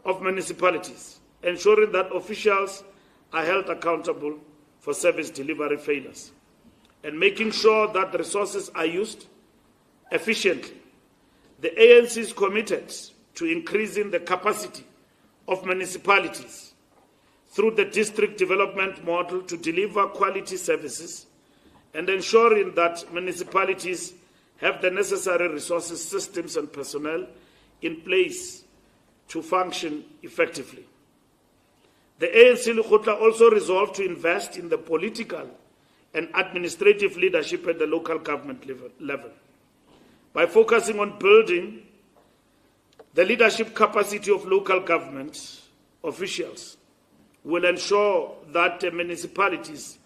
of municipalities, ensuring that officials are held accountable for service delivery failures, and making sure that resources are used efficiently. The ANC is committed to increasing the capacity of municipalities through the district development model to deliver quality services and ensuring that municipalities have the necessary resources, systems, and personnel in place to function effectively. The ANC Lekgotla also resolved to invest in the political and administrative leadership at the local government level. By focusing on building the leadership capacity of local government officials, will ensure that the municipalities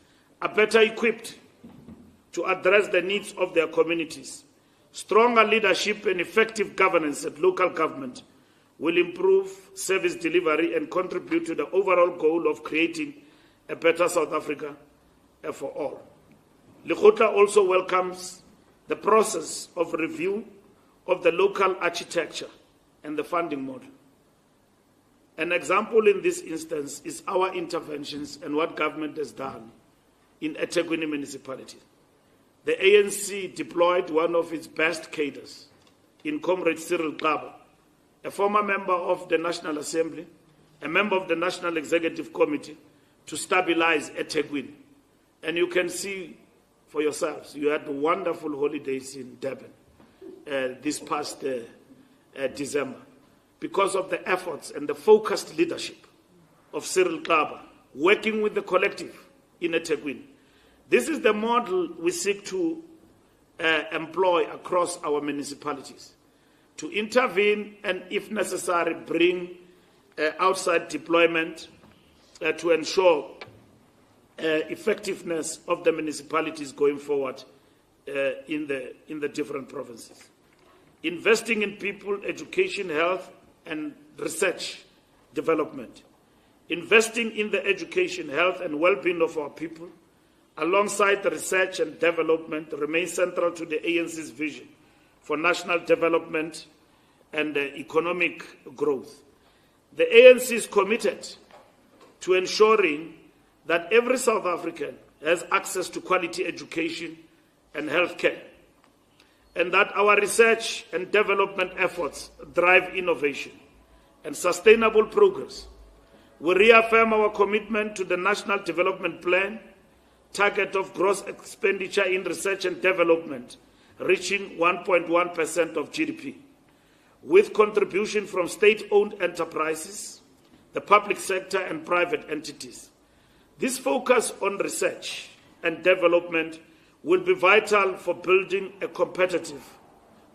are better equipped to address the needs of their communities. Stronger leadership and effective governance at local government will improve service delivery and contribute to the overall goal of creating a better South Africa for all. Lekgotla also welcomes the process of review of the local architecture and the funding model. An example in this instance is our interventions and what government has done in eThekwini municipality. The ANC deployed one of its best cadres in Comrade Cyril Lekgotla, a former member of the National Assembly, a member of the National Executive Committee, to stabilize eThekwini. And you can see for yourselves, you had wonderful holidays in Durban this past December, because of the efforts and the focused leadership of Cyril Lekgotla, working with the collective in eThekwini. This is the model we seek to employ across our municipalities, to intervene and, if necessary, bring outside deployment to ensure effectiveness of the municipalities going forward in the different provinces. Investing in people, education, health, and research development. Investing in the education, health, and well-being of our people, alongside the research and development, remains central to the ANC's vision for national development and economic growth. The ANC is committed to ensuring that every South African has access to quality education and health care, and that our research and development efforts drive innovation and sustainable progress. We reaffirm our commitment to the National Development Plan target of gross expenditure in research and development reaching 1.1% of GDP, with contribution from state-owned enterprises, the public sector, and private entities. This focus on research and development will be vital for building a competitive,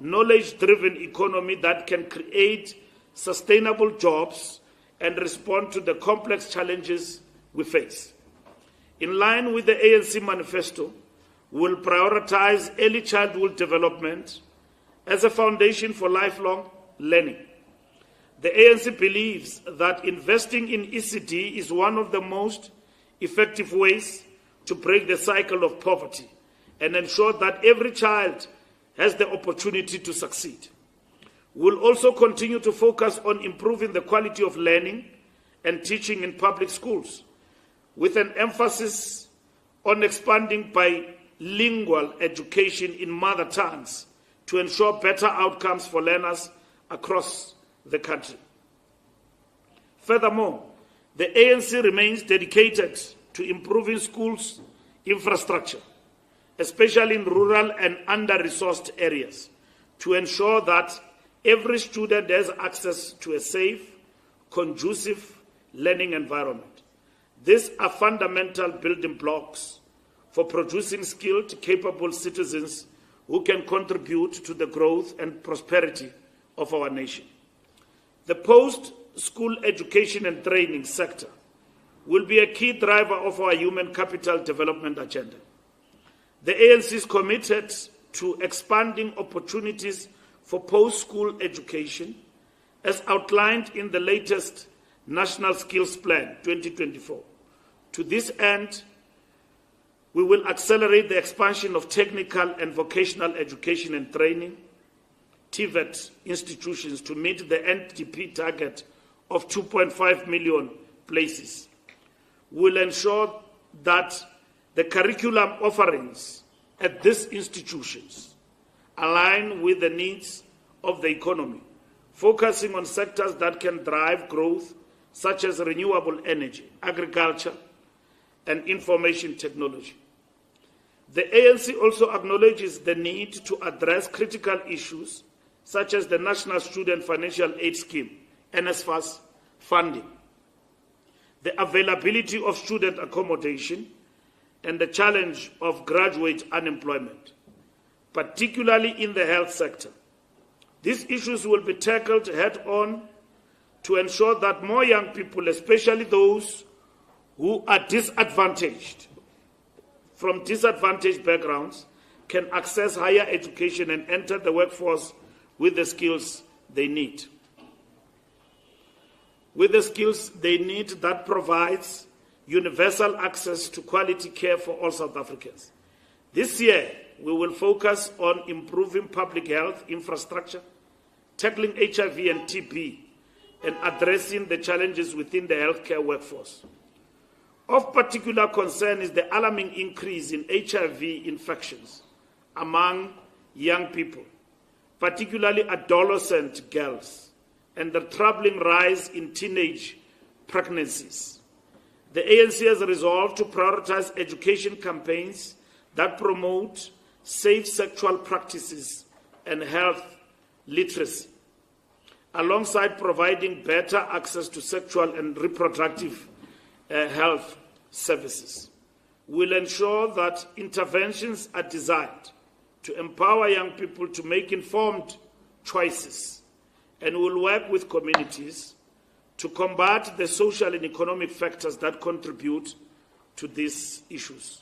knowledge-driven economy that can create sustainable jobs and respond to the complex challenges we face. In line with the ANC manifesto, we will prioritize early childhood development as a foundation for lifelong learning. The ANC believes that investing in ECD is one of the most effective ways to break the cycle of poverty and ensure that every child has the opportunity to succeed. We will also continue to focus on improving the quality of learning and teaching in public schools, with an emphasis on expanding bilingual education in mother tongues to ensure better outcomes for learners across the country. Furthermore, the ANC remains dedicated to improving schools' infrastructure, especially in rural and under-resourced areas, to ensure that every student has access to a safe, conducive learning environment. These are fundamental building blocks for producing skilled, capable citizens who can contribute to the growth and prosperity of our nation. The post-school education and training sector will be a key driver of our human capital development agenda. The ANC is committed to expanding opportunities for post-school education as outlined in the latest National Skills Plan 2024. To this end, we will accelerate the expansion of technical and vocational education and training, TVET institutions, to meet the NDP target of 2.5 million places. Will ensure that the curriculum offerings at these institutions align with the needs of the economy, focusing on sectors that can drive growth, such as renewable energy, agriculture, and information technology. The ANC also acknowledges the need to address critical issues such as the National Student Financial Aid Scheme, NSFAS funding, the availability of student accommodation, and the challenge of graduate unemployment, particularly in the health sector. These issues will be tackled head-on to ensure that more young people, especially those who are disadvantaged from disadvantaged backgrounds, can access higher education and enter the workforce with the skills they need. With the skills they need that provides universal access to quality care for all South Africans. This year, we will focus on improving public health infrastructure, tackling HIV and TB, and addressing the challenges within the healthcare workforce. Of particular concern is the alarming increase in HIV infections among young people, particularly adolescent girls, and the troubling rise in teenage pregnancies. The ANC has resolved to prioritize education campaigns that promote safe sexual practices and health literacy, alongside providing better access to sexual and reproductive health services. We'll ensure that interventions are designed to empower young people to make informed choices, and will work with communities to combat the social and economic factors that contribute to these issues.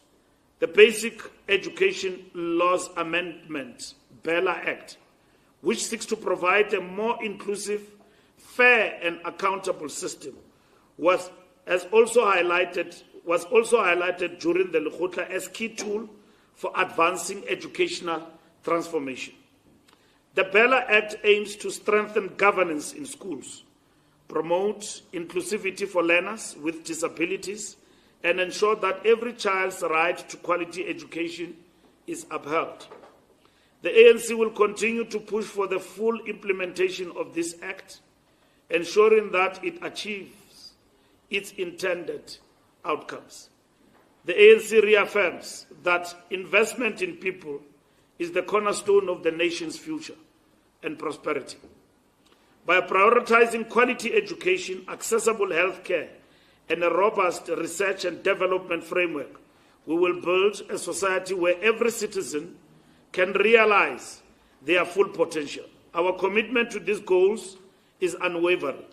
The Basic Education Laws Amendment, BELA Act, which seeks to provide a more inclusive, fair, and accountable system, was also highlighted during the Lekgotla as key tool for advancing educational transformation. The BELA Act aims to strengthen governance in schools, promote inclusivity for learners with disabilities, and ensure that every child's right to quality education is upheld. The ANC will continue to push for the full implementation of this Act, ensuring that it achieves its intended outcomes. The ANC reaffirms that investment in people is the cornerstone of the nation's future and prosperity. By prioritizing quality education, accessible health care, and a robust research and development framework, we will build a society where every citizen can realize their full potential. Our commitment to these goals is unwavering,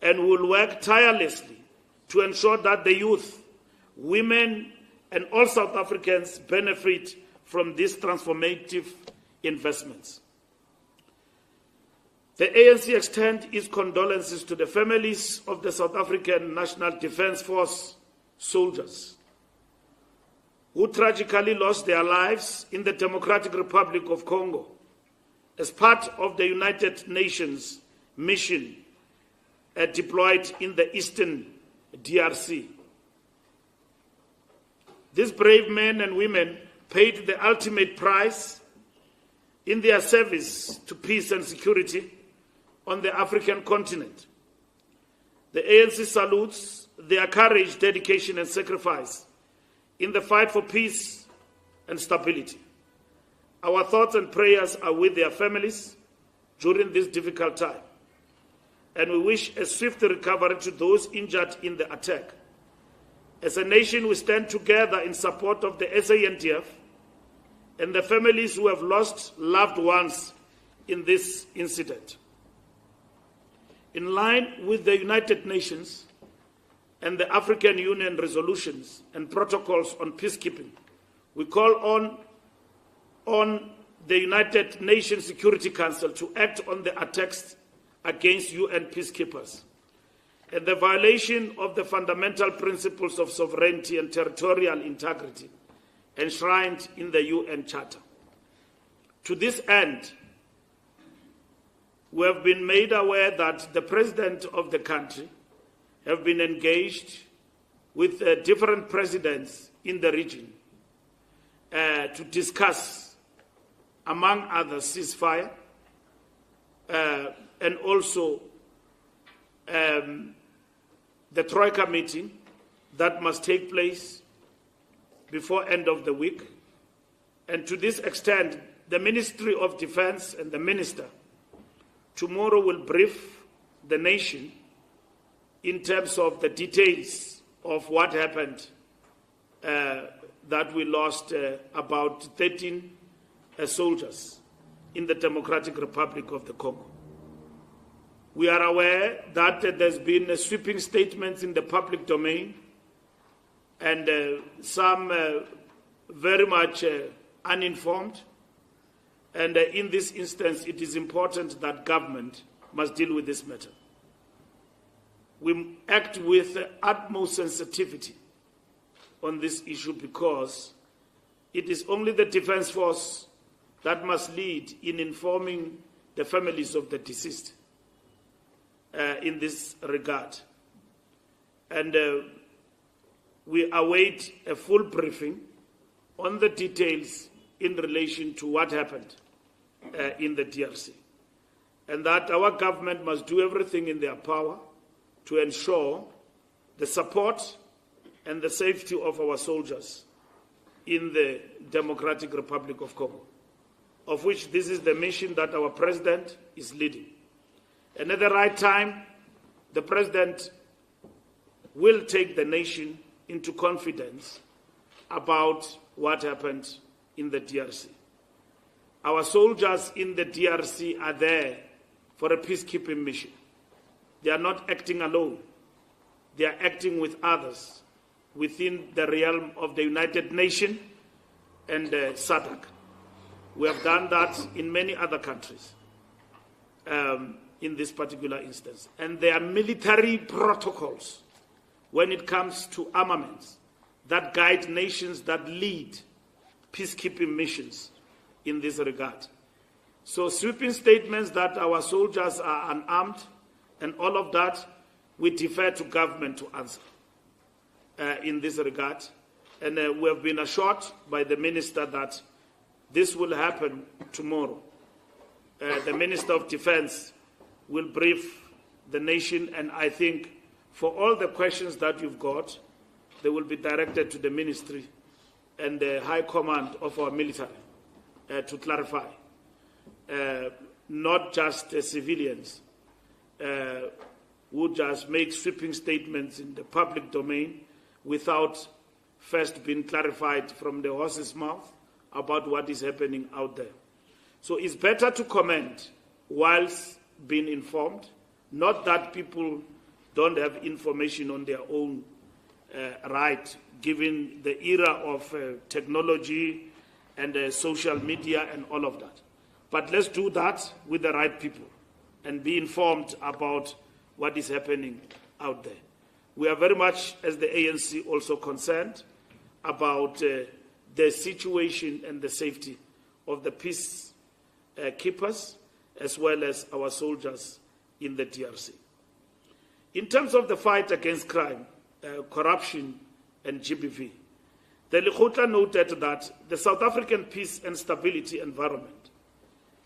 and we will work tirelessly to ensure that the youth, women, and all South Africans benefit from these transformative investments. The ANC extends its condolences to the families of the South African National Defence Force soldiers who tragically lost their lives in the Democratic Republic of Congo as part of the United Nations mission deployed in the Eastern DRC. These brave men and women paid the ultimate price in their service to peace and security on the African continent. The ANC salutes their courage, dedication, and sacrifice in the fight for peace and stability. Our thoughts and prayers are with their families during this difficult time, and we wish a swift recovery to those injured in the attack. As a nation, we stand together in support of the SANDF and the families who have lost loved ones in this incident. In line with the United Nations and the African Union resolutions and protocols on peacekeeping, we call on the United Nations Security Council to act on the attacks against UN peacekeepers and the violation of the fundamental principles of sovereignty and territorial integrity enshrined in the UN Charter. To this end, We have been made aware that the president of the country have been engaged with different presidents in the region to discuss, among others, ceasefire and also the Troika meeting that must take place before end of the week. And to this extent, the Ministry of Defense and the Minister tomorrow will brief the nation in terms of the details of what happened, that we lost about 13 soldiers in the Democratic Republic of the Congo. We are aware that there's been sweeping statements in the public domain and some very much uninformed. And in this instance, it is important that government must deal with this matter. We act with utmost sensitivity on this issue because it is only the Defense Force that must lead in informing the families of the deceased in this regard. And we await a full briefing on the details in relation to what happened in the DRC, and that our government must do everything in their power to ensure the support and the safety of our soldiers in the Democratic Republic of Congo, of which this is the mission that our president is leading. And at the right time, the president will take the nation into confidence about what happened in the DRC. Our soldiers in the DRC are there for a peacekeeping mission. They are not acting alone. They are acting with others within the realm of the United Nations and SADC. We have done that in many other countries in this particular instance. And there are military protocols when it comes to armaments that guide nations that lead peacekeeping missions in this regard. So sweeping statements that our soldiers are unarmed and all of that, we defer to government to answer in this regard. And we have been assured by the minister that this will happen tomorrow. The Minister of Defense will brief the nation, and I think for all the questions that you've got, they will be directed to the ministry and the high command of our military to clarify. Not just civilians who just make sweeping statements in the public domain without first being clarified from the horse's mouth about what is happening out there. So it's better to comment whilst being informed, not that people don't have information on their own right, given the era of technology and social media and all of that. But let's do that with the right people and be informed about what is happening out there. We are very much, as the ANC, also concerned about the situation and the safety of the peacekeepers as well as our soldiers in the DRC. In terms of the fight against crime, corruption and GBV, the Lekgotla noted that the South African peace and stability environment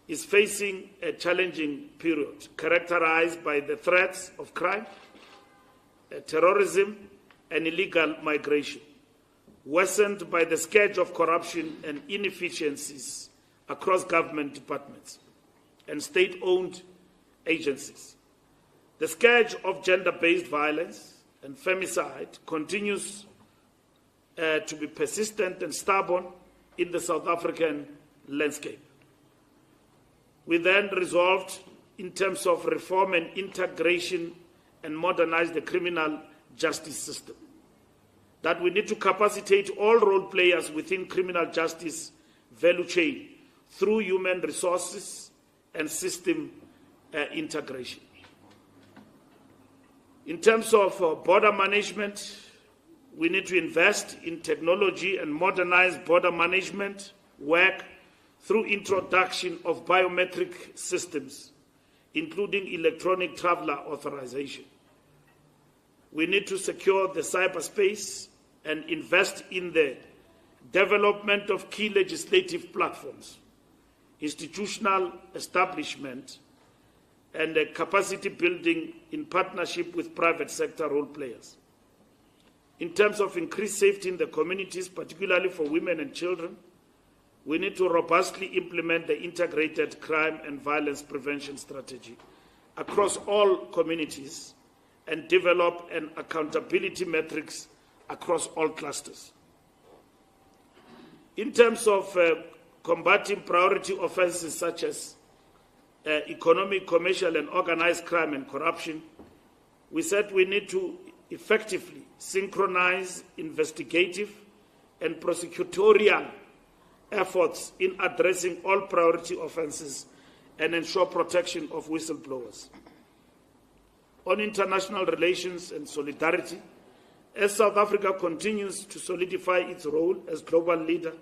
is facing a challenging period characterized by the threats of crime, terrorism and illegal migration, worsened by the scourge of corruption and inefficiencies across government departments and state-owned agencies. The scourge of gender-based violence and femicide continues to be persistent and stubborn in the South African landscape. We then resolved, in terms of reform and integration and modernize the criminal justice system, that we need to capacitate all role players within criminal justice value chain through human resources and system integration. In terms of border management, we need to invest in technology and modernize border management work through introduction of biometric systems including electronic traveler authorization. We need to secure the cyberspace and invest in the development of key legislative platforms, institutional establishment, and capacity building in partnership with private sector role players. In terms of increased safety in the communities, particularly for women and children, we need to robustly implement the integrated crime and violence prevention strategy across all communities and develop an accountability metrics across all clusters. In terms of combating priority offenses such as economic, commercial, and organized crime and corruption, we said we need to effectively synchronize investigative and prosecutorial efforts in addressing all priority offenses and ensure protection of whistleblowers. On international relations and solidarity, as South Africa continues to solidify its role as global leader,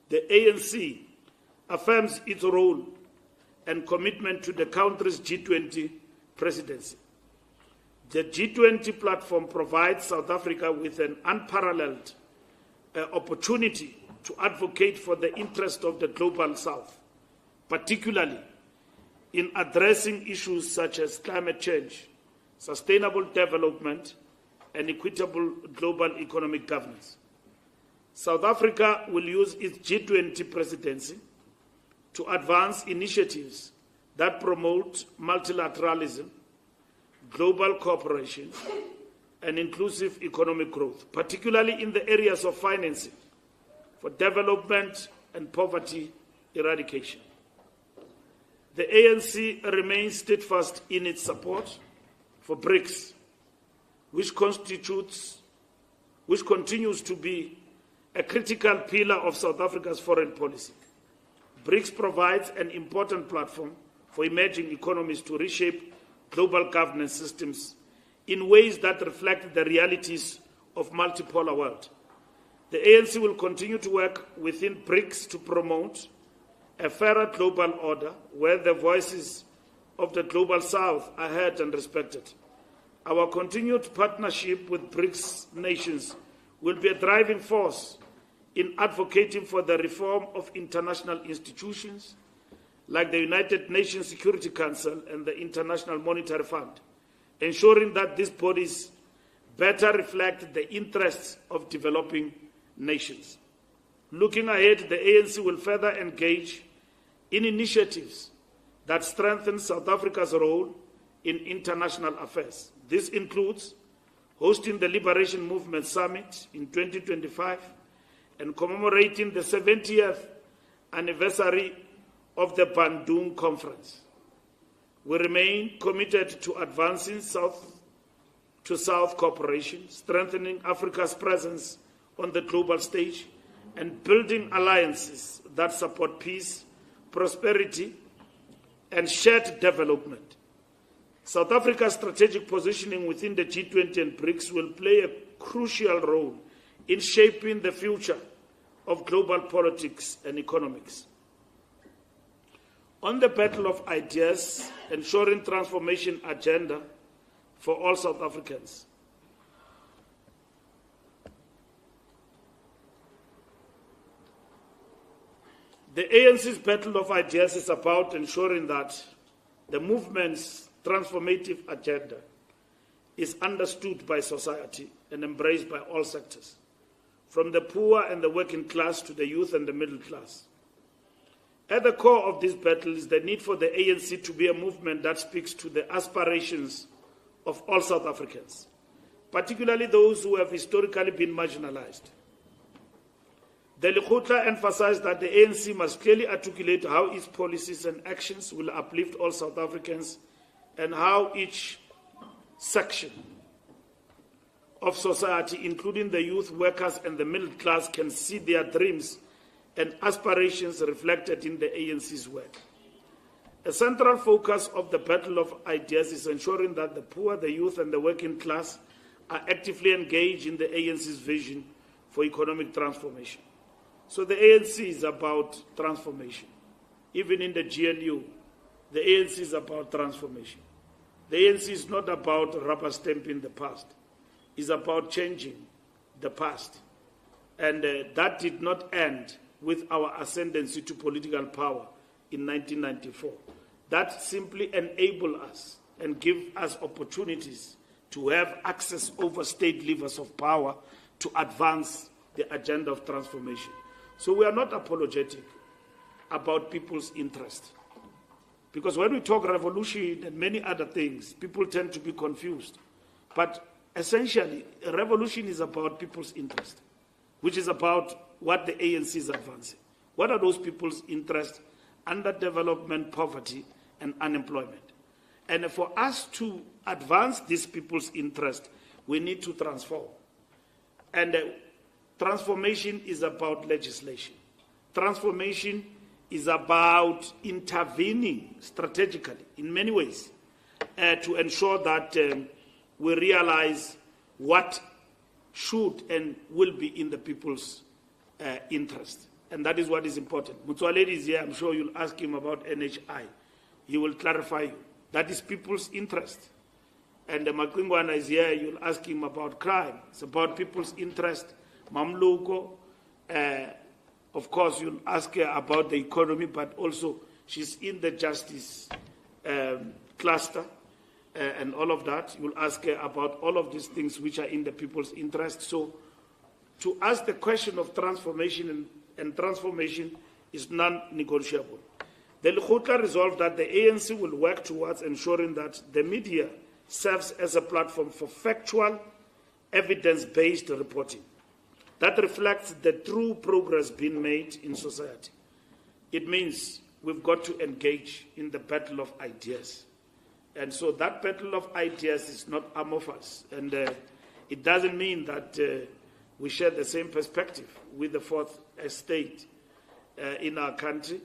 the ANC affirms its role and commitment to the country's G20 presidency. The G20 platform provides South Africa with an unparalleled opportunity to advocate for the interest of the global South, particularly in addressing issues such as climate change, sustainable development, and equitable global economic governance. South Africa will use its G20 presidency to advance initiatives that promote multilateralism, global cooperation, and inclusive economic growth, particularly in the areas of financing for development and poverty eradication. The ANC remains steadfast in its support for BRICS, which continues to be a critical pillar of South Africa's foreign policy. BRICS provides an important platform for emerging economies to reshape global governance systems in ways that reflect the realities of multipolar world. The ANC will continue to work within BRICS to promote a fairer global order where the voices of the global South are heard and respected. Our continued partnership with BRICS nations will be a driving force in advocating for the reform of international institutions like the United Nations Security Council and the International Monetary Fund, ensuring that these bodies better reflect the interests of developing nations. Looking ahead, the ANC will further engage in initiatives that strengthen South Africa's role in international affairs. This includes hosting the Liberation Movement Summit in 2025 and commemorating the 70th anniversary of the Bandung Conference. We remain committed to advancing South-to-South cooperation, strengthening Africa's presence on the global stage, and building alliances that support peace, prosperity, and shared development. South Africa's strategic positioning within the G20 and BRICS will play a crucial role in shaping the future of global politics and economics. On the battle of ideas, ensuring transformation agenda for all South Africans. The ANC's battle of ideas is about ensuring that the movement's transformative agenda is understood by society and embraced by all sectors, from the poor and the working class to the youth and the middle class. At the core of this battle is the need for the ANC to be a movement that speaks to the aspirations of all South Africans, particularly those who have historically been marginalized. The Lekgotla emphasized that the ANC must clearly articulate how its policies and actions will uplift all South Africans and how each section of society, including the youth, workers, and the middle class, can see their dreams and aspirations reflected in the ANC's work. A central focus of the battle of ideas is ensuring that the poor, the youth, and the working class are actively engaged in the ANC's vision for economic transformation. So the ANC is about transformation. Even in the GNU, the ANC is about transformation. The ANC is not about rubber stamping the past. It's about changing the past. And that did not end with our ascendancy to political power in 1994. That simply enabled us and give us opportunities to have access over state levers of power to advance the agenda of transformation. So we are not apologetic about people's interest. Because when we talk revolution and many other things, people tend to be confused. But essentially, a revolution is about people's interest, which is about what the ANC is advancing. What are those people's interests? Underdevelopment, poverty, and unemployment. And for us to advance these people's interest, we need to transform. And transformation is about legislation. Transformation is about intervening strategically in many ways to ensure that we realize what should and will be in the people's interest. And that is what is important. Mutsualedi is here. I'm sure you'll ask him about NHI. He will clarify you. That is people's interest. And Makwingwana is here. You'll ask him about crime. It's about people's interest. Mamluko, of course, you'll ask her about the economy, but also she's in the justice cluster and all of that. You'll ask her about all of these things which are in the people's interest. So to ask the question of transformation and transformation is non-negotiable. The Lekgotla resolved that the ANC will work towards ensuring that the media serves as a platform for factual, evidence-based reporting that reflects the true progress being made in society. It means we've got to engage in the battle of ideas. And so that battle of ideas is not amorphous. And it doesn't mean that we share the same perspective with the fourth estate in our country.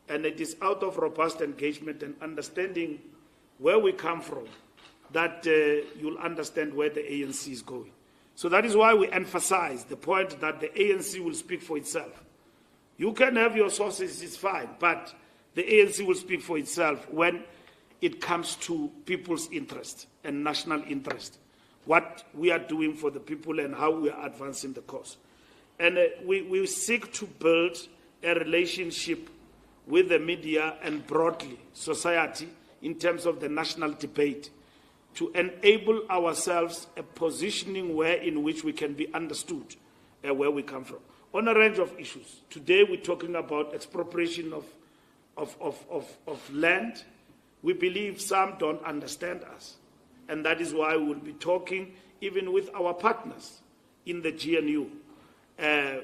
And it is out of robust engagement and understanding where we come from that you'll understand where the ANC is going. So that is why we emphasize the point that the ANC will speak for itself. You can have your sources, it's fine, but the ANC will speak for itself when it comes to people's interest and national interest, what we are doing for the people and how we are advancing the cause. And we seek to build a relationship with the media and broadly society in terms of the national debate to enable ourselves a positioning in which we can be understood where we come from. On a range of issues. Today we're talking about expropriation of land. We believe some don't understand us. And that is why we'll be talking even with our partners in the GNU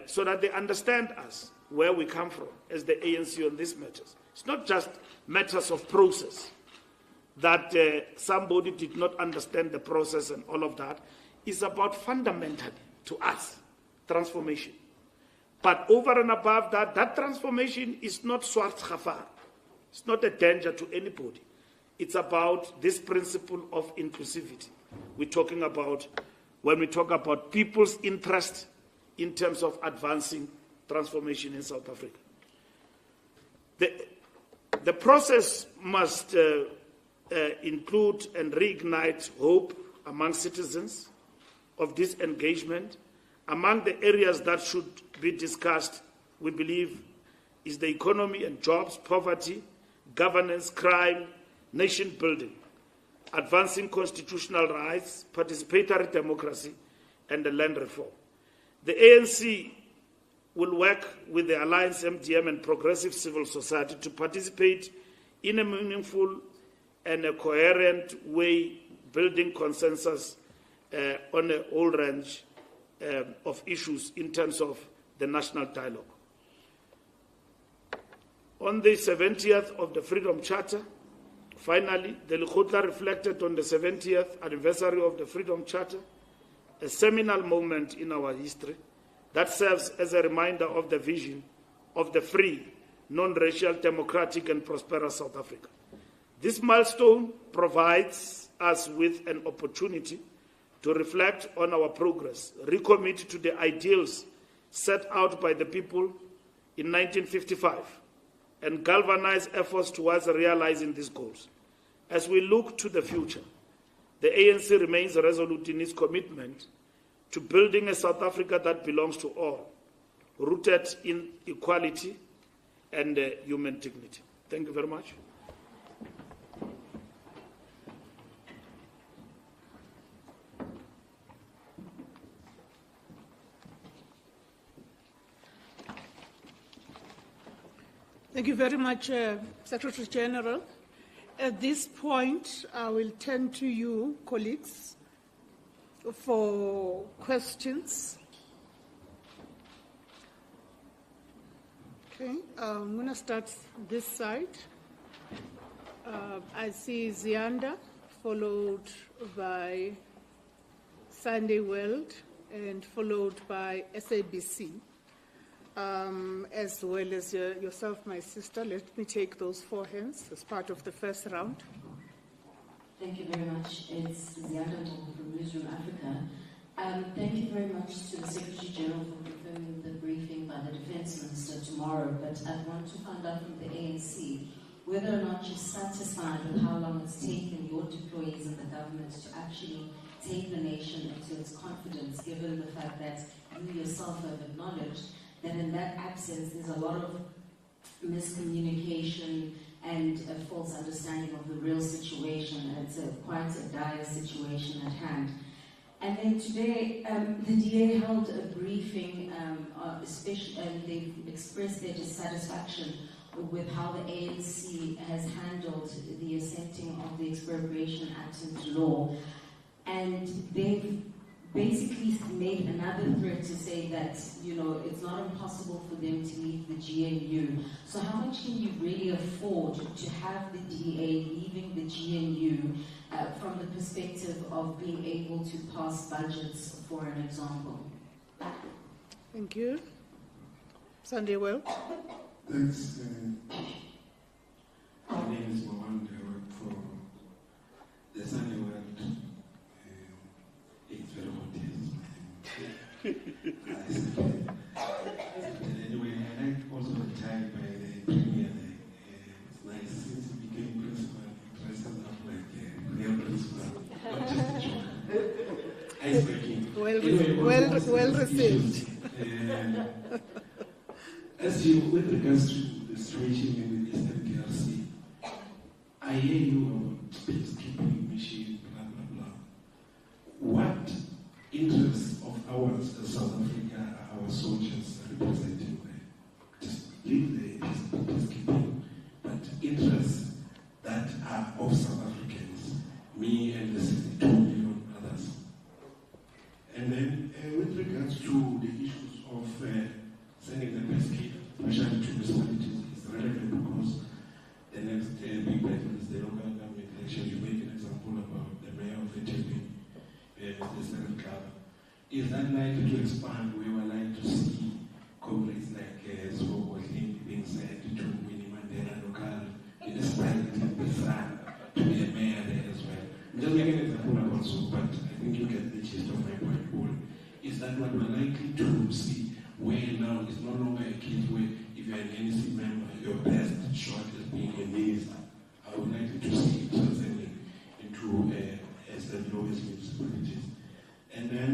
so that they understand us, where we come from as the ANC on these matters. It's not just matters of process, that somebody did not understand the process and all of that. It's about fundamentally, to us, transformation. But over and above that, that transformation is not swart khafar. It's not a danger to anybody. It's about this principle of inclusivity we're talking about when we talk about people's interest in terms of advancing transformation in South Africa. The process must include and reignite hope among citizens of this engagement. Among the areas that should be discussed, we believe, is the economy and jobs, poverty, governance, crime, nation building, advancing constitutional rights, participatory democracy, and the land reform. The ANC will work with the Alliance MDM and progressive civil society to participate in a meaningful and a coherent way, building consensus on a whole range of issues in terms of the national dialogue. On the 70th of the Freedom Charter, finally, the Lekgotla reflected on the 70th anniversary of the Freedom Charter, a seminal moment in our history that serves as a reminder of the vision of the free, non-racial, democratic, and prosperous South Africa. This milestone provides us with an opportunity to reflect on our progress, recommit to the ideals set out by the people in 1955, and galvanize efforts towards realizing these goals. As we look to the future, the ANC remains resolute in its commitment to building a South Africa that belongs to all, rooted in equality and human dignity. Thank you very much. Thank you very much, Secretary General. At this point, I will turn to you, colleagues, for questions. Okay, I'm going to start this side. I see Zianda, followed by Sunday World, and followed by SABC. As well as yourself, my sister. Let me take those 4 hands as part of the first round. Thank you very much. It's Zianda from Newsroom Africa. Thank you very much to the Secretary General for confirming the briefing by the Defence Minister tomorrow, but I want to find out from the ANC whether or not you're satisfied with how long it's taken your deployees in the government to actually take the nation into its confidence, given the fact that you yourself have acknowledged that in that absence there's a lot of miscommunication and a false understanding of the real situation. It's quite a dire situation at hand. And then today, the DA held a briefing, especially, and they've expressed their dissatisfaction with how the ANC has handled the assenting of the Expropriation Act into law. And they've basically made another threat to say that, you know, it's not impossible for them to leave the GNU. So how much can you really afford to have the DA leaving the GNU from the perspective of being able to pass budgets, for an example? Thank you. Sunday Well. Thanks. My name is Mohan. I work for the Sunday World. It's very hot anyway, I like also the tie by the Premier. It's nice since he became principal, he dresses up like a real principal, not just a joke. Ice breaking. Well received. As you, with regards to the situation in the Eastern DRC, I hear you about peacekeeping mission, blah, blah, blah. What interests of ours as South Africa are our soldiers representing there? Just leave the peacekeeping, but interests that are of South Africans, me and the 62 million others. And then with regards to the issues of sending the peacekeepers, especially to municipalities, is relevant because the next big battle is the local government election. You make an example about the mayor of Mdntv, Mr. Lekgotla. Is that likely to expand? We would like to see comrades like being sent to Winnie Mandela local municipality to be a mayor there as well. I'm just making an example about so, but I think you get the gist of my point, Paul. Is that what we're likely to see? Where now is no longer a case where if you're an ANC member, your best shot is being a minister. I would like to see it transcending into as the lowest municipalities. And then,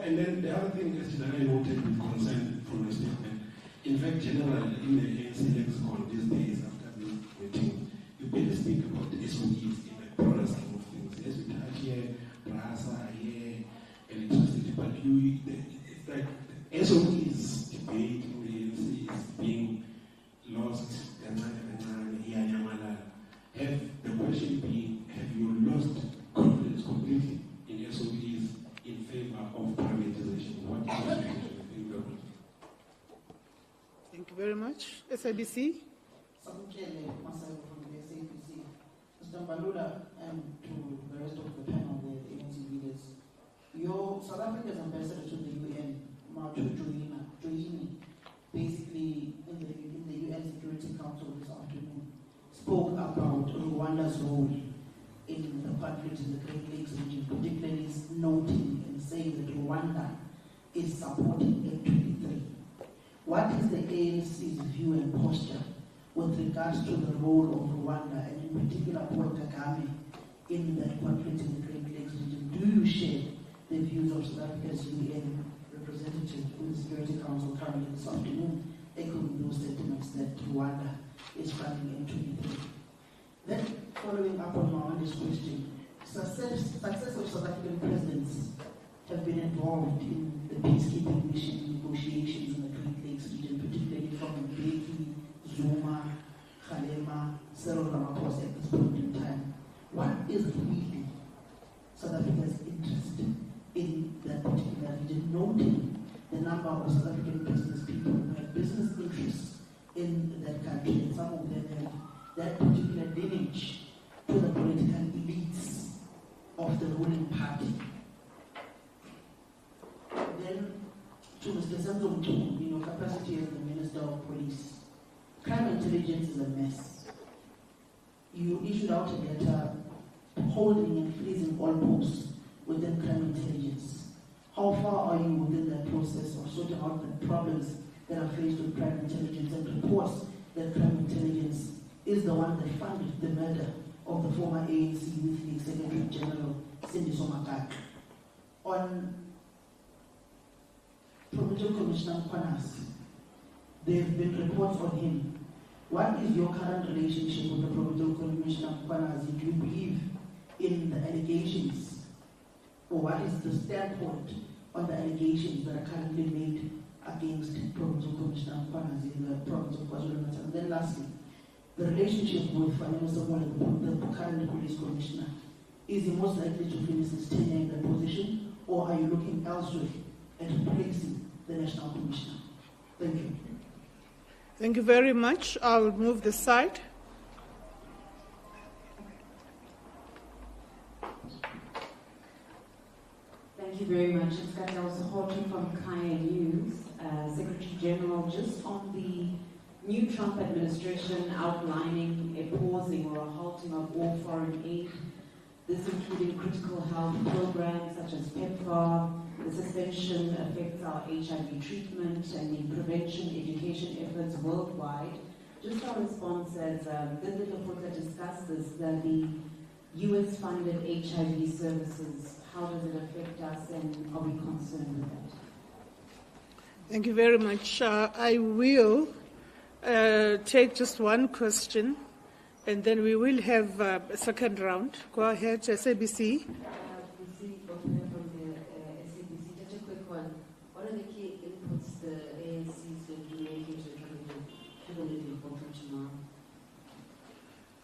and then the other thing is that I noted with concern from the statement. In fact, generally in the ANC lexicon these days after this meeting, you barely speak about the SOEs in the broader scheme of things. Yes, we touch here, Brasa, here, electricity, but it's like the SOEs debate in the ANC is being lost. Have the question being, have you lost confidence completely in SOEs in favor of privatization? What is the situation? Thank you very much. SABC. Myself from the SABC. Mr. Mbalula, and to the rest of the panel, the ANC leaders. Your South Africa's ambassador to the UN, Marjorie Joini, basically in the UN Security Council this afternoon, spoke about Rwanda's role in the conflict in the Great Lakes region, particularly noting and saying that Rwanda is supporting M23. What is ANC's view and posture with regards to the role of Rwanda, and in particular Paul Kagame, in that conflict in the Great Lakes region? Do you share the views of South Africa's UN representative in the Security Council currently this afternoon, echoing those sentiments that Rwanda is running M23? Then, following up on Mawandi's question, successive South African presidents have been involved in the peacekeeping mission negotiations in the Great Lakes region, particularly from Mbeki, Zuma, Kgalema, Cyril Ramaphosa at this point in time. What is really South Africa's interest in that particular region, noting the number of South African business people who have business interests in that country, and some of them have that particular lineage to the political elites of the ruling party? Then, to Mr. Senzo Mtu, in your capacity as the Minister of Police, crime intelligence is a mess. You issued out a letter holding and freezing all posts within crime intelligence. How far are you within that process of sorting out the problems that are faced with crime intelligence, and reports that crime intelligence is the one that funded the murder of the former ANC Youth League Secretary General, Cindy Somakaka? On Provincial Commissioner Kwanas, there have been reports on him. What is your current relationship with the Provincial Commissioner Kwanas? Do you believe in the allegations, or what is the standpoint on the allegations that are currently made against Provincial Commissioner Kwanas in the province of KwaZulu-Natal? And then lastly, the relationship with Fanele Moale, the current police commissioner, is he most likely to finish his tenure in that position, or are you looking elsewhere at replacing the national commissioner? Thank you. Thank you very much. I will move the side. Thank you very much. It's got Horton from Kaya News. Secretary General, just on the new Trump administration outlining a pausing or a halting of all foreign aid, this including critical health programs such as PEPFAR. The suspension affects our HIV treatment and the prevention education efforts worldwide. Just our response as Lekgotla discussed this, that the US-funded HIV services, how does it affect us, and are we concerned with that? Thank you very much. I will take just one question, and then we will have a second round. Go ahead, SABC. What are the key inputs the ANC is going to make into the cabinet report tomorrow?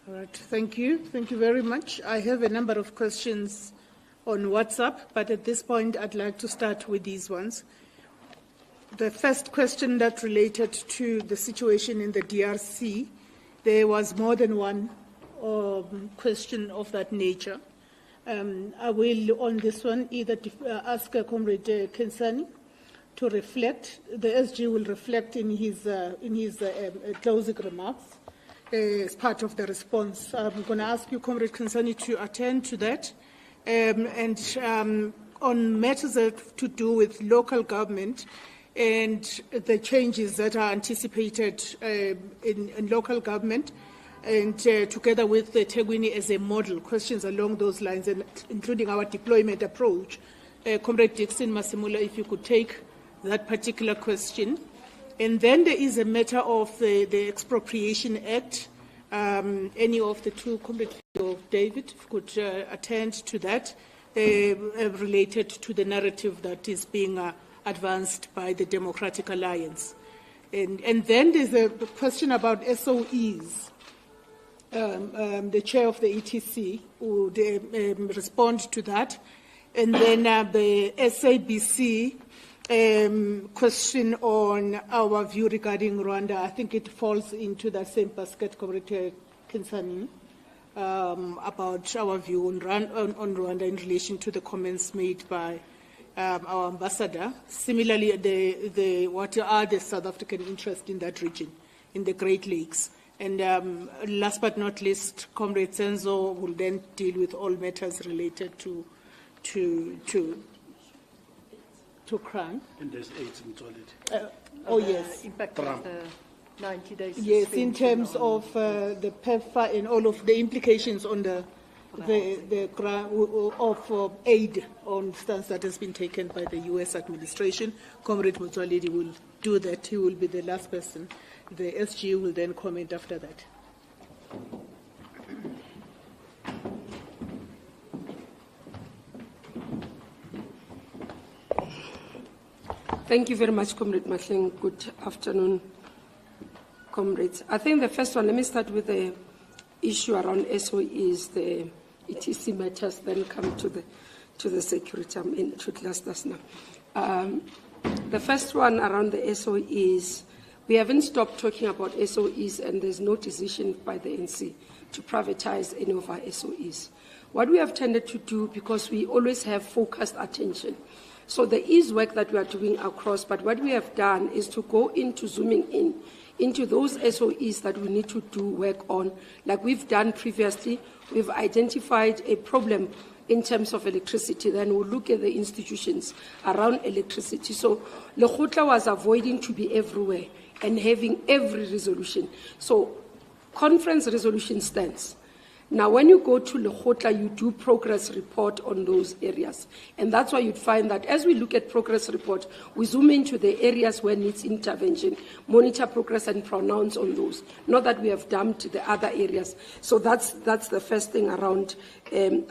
All right, thank you. Thank you very much. I have a number of questions on WhatsApp, but at this point I'd like to start with these ones. The first question that related to the situation in the DRC, there was more than one question of that nature. I will, on this one, either ask Comrade Kensani to reflect. The SG will reflect in his closing remarks as part of the response. I'm going to ask you, Comrade Kensani, to attend to that. And on matters that to do with local government and the changes that are anticipated in local government, and together with the Tegwini as a model, questions along those lines, and including our deployment approach. Comrade Dixon Masimula, if you could take that particular question. And then there is a matter of the Expropriation Act. Any of the two, Comrade David, if you could attend to that, related to the narrative that is being advanced by the Democratic Alliance. And then there's a question about SOEs. The chair of the ETC would respond to that. And then the SABC question on our view regarding Rwanda, I think it falls into the same basket, Comrade Kensani, about our view on Rwanda in relation to the comments made by our ambassador. Similarly, what are the South African interests in that region, in the Great Lakes? And last but not least, Comrade Senzo will then deal with all matters related to crime. And there's AIDS in toilet. Oh, yes. Impact of the 90 days. Yes, in suspension terms on- of the PEPFAR and all of the implications on the aid on stance that has been taken by the U.S. administration. Comrade Motsoaledi will do that. He will be the last person. The SG will then comment after that. Thank you very much, Comrade Mahleng. Good afternoon, comrades. I think the first one, let me start with the issue around SOEs, the ETC matters, then come to the security. I'm in to clusters now. The first one around the SOEs, we haven't stopped talking about SOEs, and there's no decision by the ANC to privatize any of our SOEs. What we have tended to do, because we always have focused attention, so there is work that we are doing across, but what we have done is to go into zooming in into those SOEs that we need to do work on. Like we've done previously, we've identified a problem in terms of electricity, then we'll look at the institutions around electricity. So Lekgotla was avoiding to be everywhere and having every resolution. So conference resolution stands. Now, when you go to Lekgotla, you do progress report on those areas. And that's why you'd find that as we look at progress report, we zoom into the areas where needs intervention, monitor progress and pronounce on those. Not that we have dumped the other areas. So that's the first thing around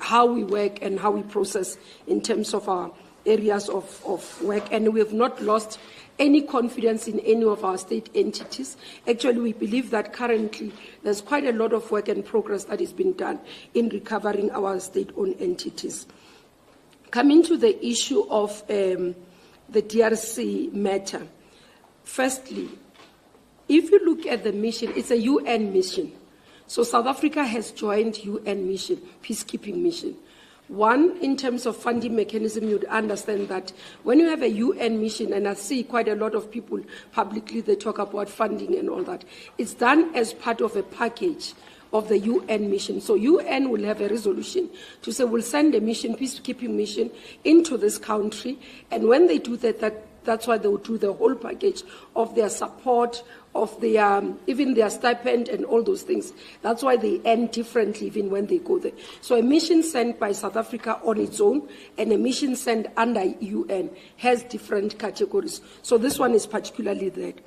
how we work and how we process in terms of our areas of work. And we have not lost any confidence in any of our state entities. Actually, we believe that currently there's quite a lot of work and progress that is being done in recovering our state-owned entities. Coming to the issue of the DRC matter, firstly, if you look at the mission, it's a UN mission. So South Africa has joined UN mission, peacekeeping mission. One, in terms of funding mechanism, you'd understand that when you have a UN mission, and I see quite a lot of people publicly, they talk about funding and all that, it's done as part of a package of the UN mission. So UN will have a resolution to say we'll send a mission, peacekeeping mission, into this country, and when they do that, that's why they will do the whole package of their support, of their, even their stipend and all those things. That's why they end differently even when they go there. So a mission sent by South Africa on its own and a mission sent under UN has different categories. So this one is particularly that.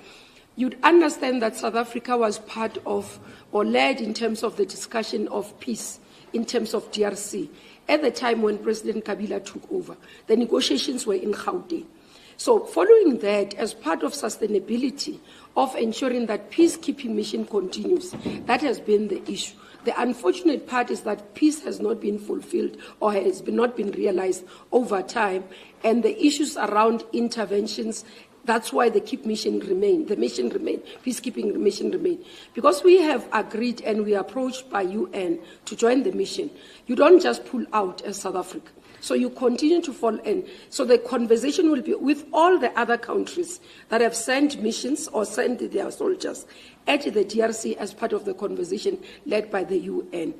You'd understand that South Africa was part of or led in terms of the discussion of peace in terms of DRC. At the time when President Kabila took over, the negotiations were in Gauteng. So following that, as part of sustainability of ensuring that peacekeeping mission continues, that has been the issue. The unfortunate part is that peace has not been fulfilled or has not been realized over time, and the issues around interventions, that's why the mission remain, peacekeeping mission remain. Because we have agreed and we are approached by UN to join the mission, you don't just pull out as South Africa. So you continue to fall in. So the conversation will be with all the other countries that have sent missions or sent their soldiers at the DRC as part of the conversation led by the UN.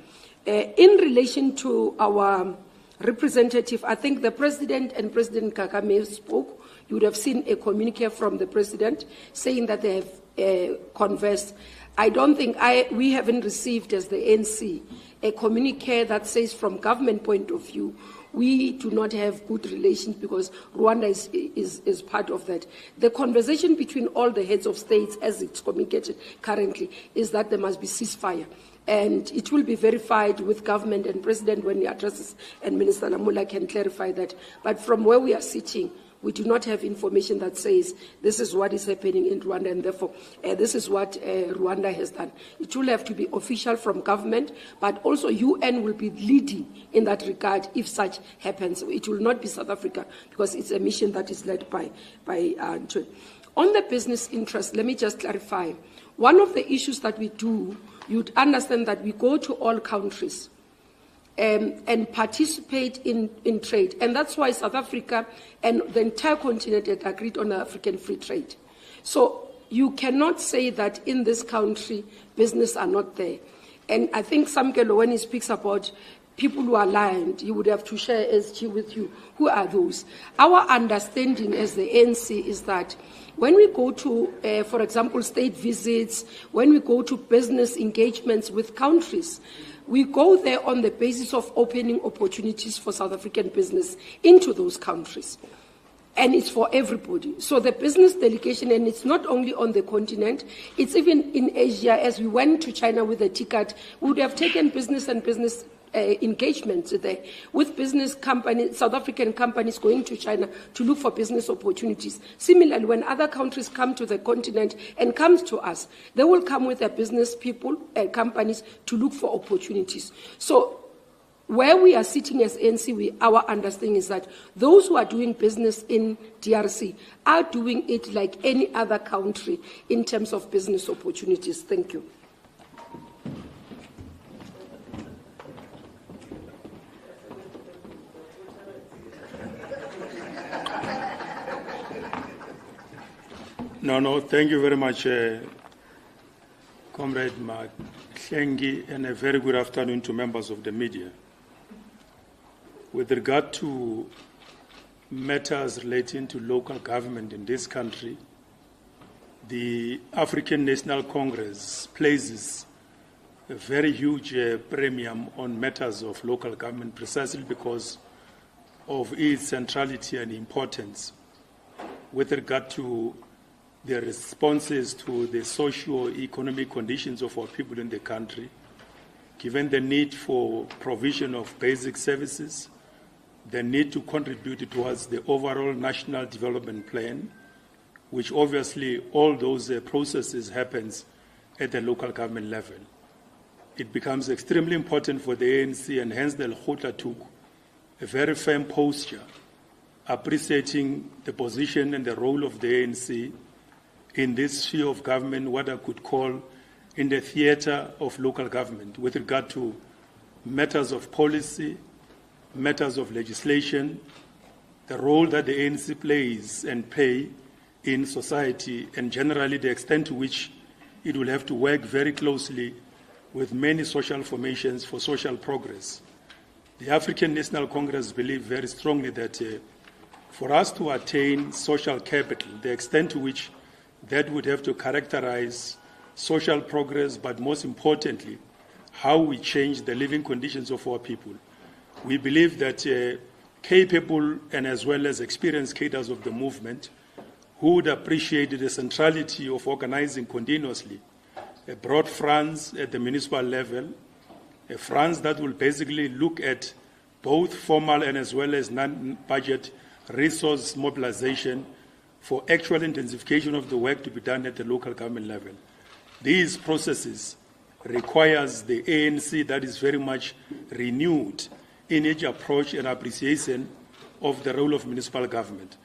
In relation to our representative, I think the President and President Kagame spoke. You would have seen a communique from the President saying that they have conversed. I don't think we haven't received as the ANC a communique that says from government point of view, we do not have good relations because Rwanda is part of that. The conversation between all the heads of states as it's communicated currently is that there must be ceasefire. And it will be verified with government and president when he addresses, and Minister Namula can clarify that. But from where we are sitting, we do not have information that says this is what is happening in Rwanda, and therefore this is what Rwanda has done. It will have to be official from government, but also UN will be leading in that regard if such happens. It will not be South Africa because it's a mission that is led by On the business interest, let me just clarify. One of the issues that we do, you'd understand that we go to all countries and participate in trade. And that's why South Africa and the entire continent had agreed on African free trade. So you cannot say that in this country, business are not there. And I think Samkelo, when he speaks about people who are aligned, you would have to share SG with you. Who are those? Our understanding as the ANC is that when we go to, for example, state visits, when we go to business engagements with countries, we go there on the basis of opening opportunities for South African business into those countries. And it's for everybody. So the business delegation, and it's not only on the continent, it's even in Asia. As we went to China with the TICAD, we would have taken business and business engagements there with business companies, South African companies going to China to look for business opportunities. Similarly, when other countries come to the continent and come to us, they will come with their business people and companies to look for opportunities. So where we are sitting as ANC, our understanding is that those who are doing business in DRC are doing it like any other country in terms of business opportunities. Thank you. No, thank you very much, Comrade Mahlengi, and a very good afternoon to members of the media. With regard to matters relating to local government in this country, the African National Congress places a very huge premium on matters of local government precisely because of its centrality and importance with regard to the responses to the socio-economic conditions of our people in the country, given the need for provision of basic services, the need to contribute towards the overall national development plan, which obviously all those processes happens at the local government level. It becomes extremely important for the ANC, and hence the Lekgotla took a very firm posture, appreciating the position and the role of the ANC in this sphere of government, what I could call in the theater of local government, with regard to matters of policy, matters of legislation, the role that the ANC plays and play in society, and generally the extent to which it will have to work very closely with many social formations for social progress. The African National Congress believes very strongly that for us to attain social capital, the extent to which that would have to characterize social progress, but most importantly, how we change the living conditions of our people. We believe that capable and as well as experienced cadres of the movement who would appreciate the centrality of organizing continuously a broad France at the municipal level, a France that will basically look at both formal and as well as non-budget resource mobilization for actual intensification of the work to be done at the local government level. These processes requires the ANC that is very much renewed in its approach and appreciation of the role of municipal government.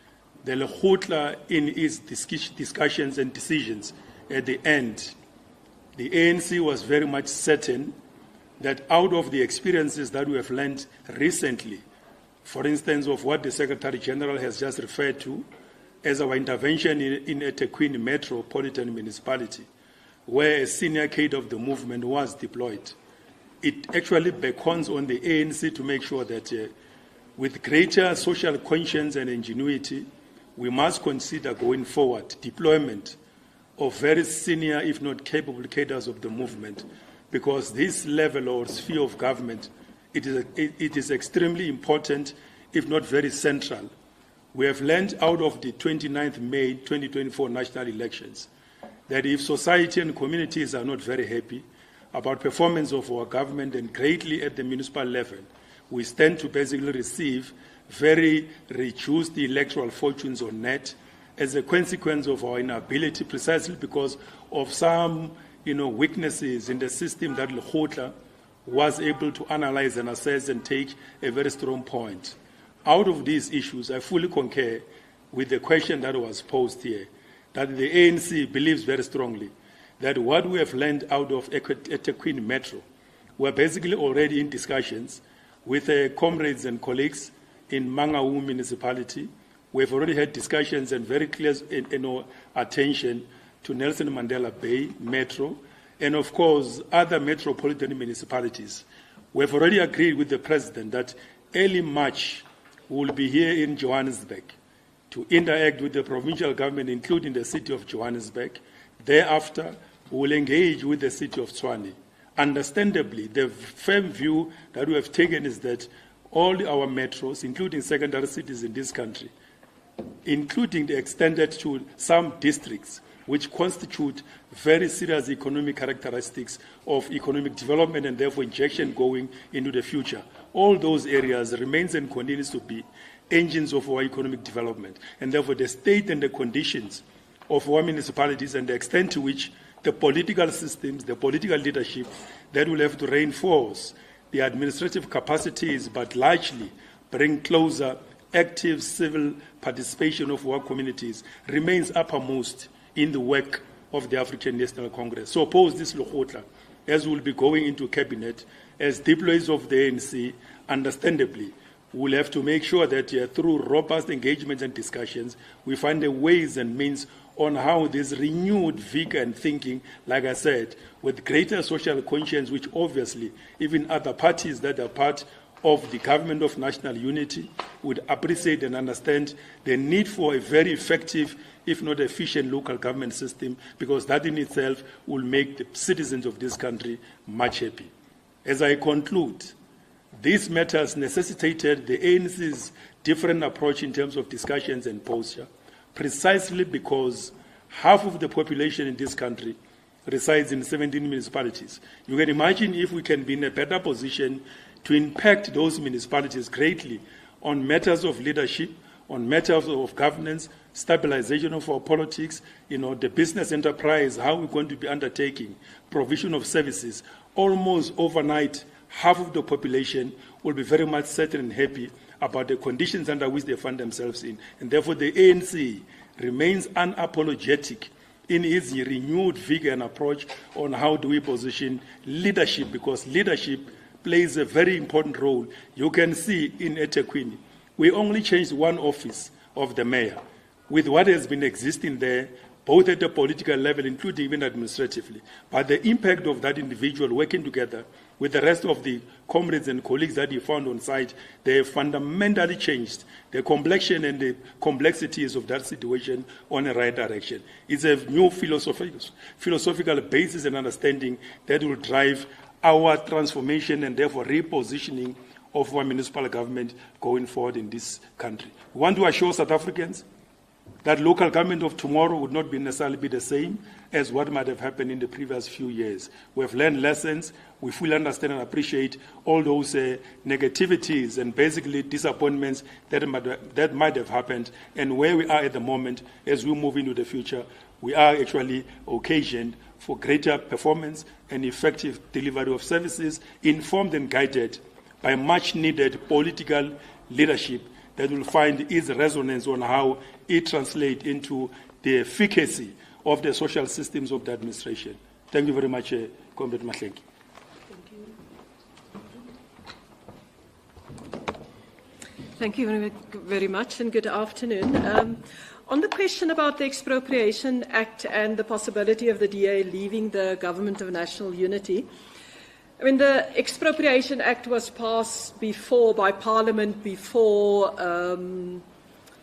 The Lekgotla, in its discussions and decisions at the end, the ANC was very much certain that out of the experiences that we have learned recently, for instance, of what the Secretary General has just referred to, as our intervention in eThekwini Metropolitan Municipality, where a senior cadre of the movement was deployed. It actually beckons on the ANC to make sure that with greater social conscience and ingenuity, we must consider going forward deployment of very senior, if not capable cadres of the movement, because this level or sphere of government, it is extremely important, if not very central. We have learned out of the 29th May 2024 national elections that if society and communities are not very happy about performance of our government and greatly at the municipal level, we stand to basically receive very reduced electoral fortunes on net as a consequence of our inability, precisely because of some weaknesses in the system that Lekgotla was able to analyze and assess and take a very strong point. Out of these issues, I fully concur with the question that was posed here, that the ANC believes very strongly that what we have learned out of eThekwini Metro, we're basically already in discussions with comrades and colleagues in Mangaung municipality. We've already had discussions and very clear attention to Nelson Mandela Bay Metro, and of course other metropolitan municipalities We have already agreed with the President that early March we will be here in Johannesburg to interact with the provincial government, including the city of Johannesburg. Thereafter, we will engage with the city of Tshwane. Understandably, the firm view that we have taken is that all our metros, including secondary cities in this country, including the extended to some districts, which constitute very serious economic characteristics of economic development and therefore injection going into the future. All those areas remains and continues to be engines of our economic development. And therefore the state and the conditions of our municipalities and the extent to which the political systems, the political leadership that will have to reinforce the administrative capacities but largely bring closer active civil participation of our communities remains uppermost in the work of the African National Congress. So oppose this Lekgotla, as we will be going into cabinet, as deployees of the ANC, understandably, we will have to make sure that through robust engagement and discussions, we find the ways and means on how this renewed vigor and thinking, like I said, with greater social conscience, which obviously even other parties that are part of the government of national unity would appreciate and understand the need for a very effective, if not efficient, local government system, because that in itself will make the citizens of this country much happy. As I conclude, these matters necessitated the ANC's different approach in terms of discussions and posture, precisely because half of the population in this country resides in 17 municipalities. You can imagine if we can be in a better position to impact those municipalities greatly on matters of leadership, on matters of governance, stabilization of our politics, the business enterprise, how we're going to be undertaking provision of services. Almost overnight, half of the population will be very much certain and happy about the conditions under which they find themselves in. And therefore, the ANC remains unapologetic in its renewed vigor and approach on how do we position leadership, because leadership plays a very important role. You can see in eThekwini, we only changed one office of the mayor with what has been existing there, both at the political level, including even administratively. But the impact of that individual working together with the rest of the comrades and colleagues that he found on site, they have fundamentally changed the complexion and the complexities of that situation on the right direction. It's a new philosophical basis and understanding that will drive our transformation and therefore repositioning of our municipal government going forward in this country. We want to assure South Africans that local government of tomorrow would not necessarily be the same as what might have happened in the previous few years. We have learned lessons. We fully understand and appreciate all those negativities and basically disappointments that might have happened. And where we are at the moment, as we move into the future, we are actually occasioned for greater performance and effective delivery of services, informed and guided by much-needed political leadership that will find its resonance on how it translates into the efficacy of the social systems of the administration. Thank you very much, Comrade Mahlengi. Thank you very much, and good afternoon. On the question about the Expropriation Act and the possibility of the DA leaving the Government of National Unity, the Expropriation Act was passed by Parliament before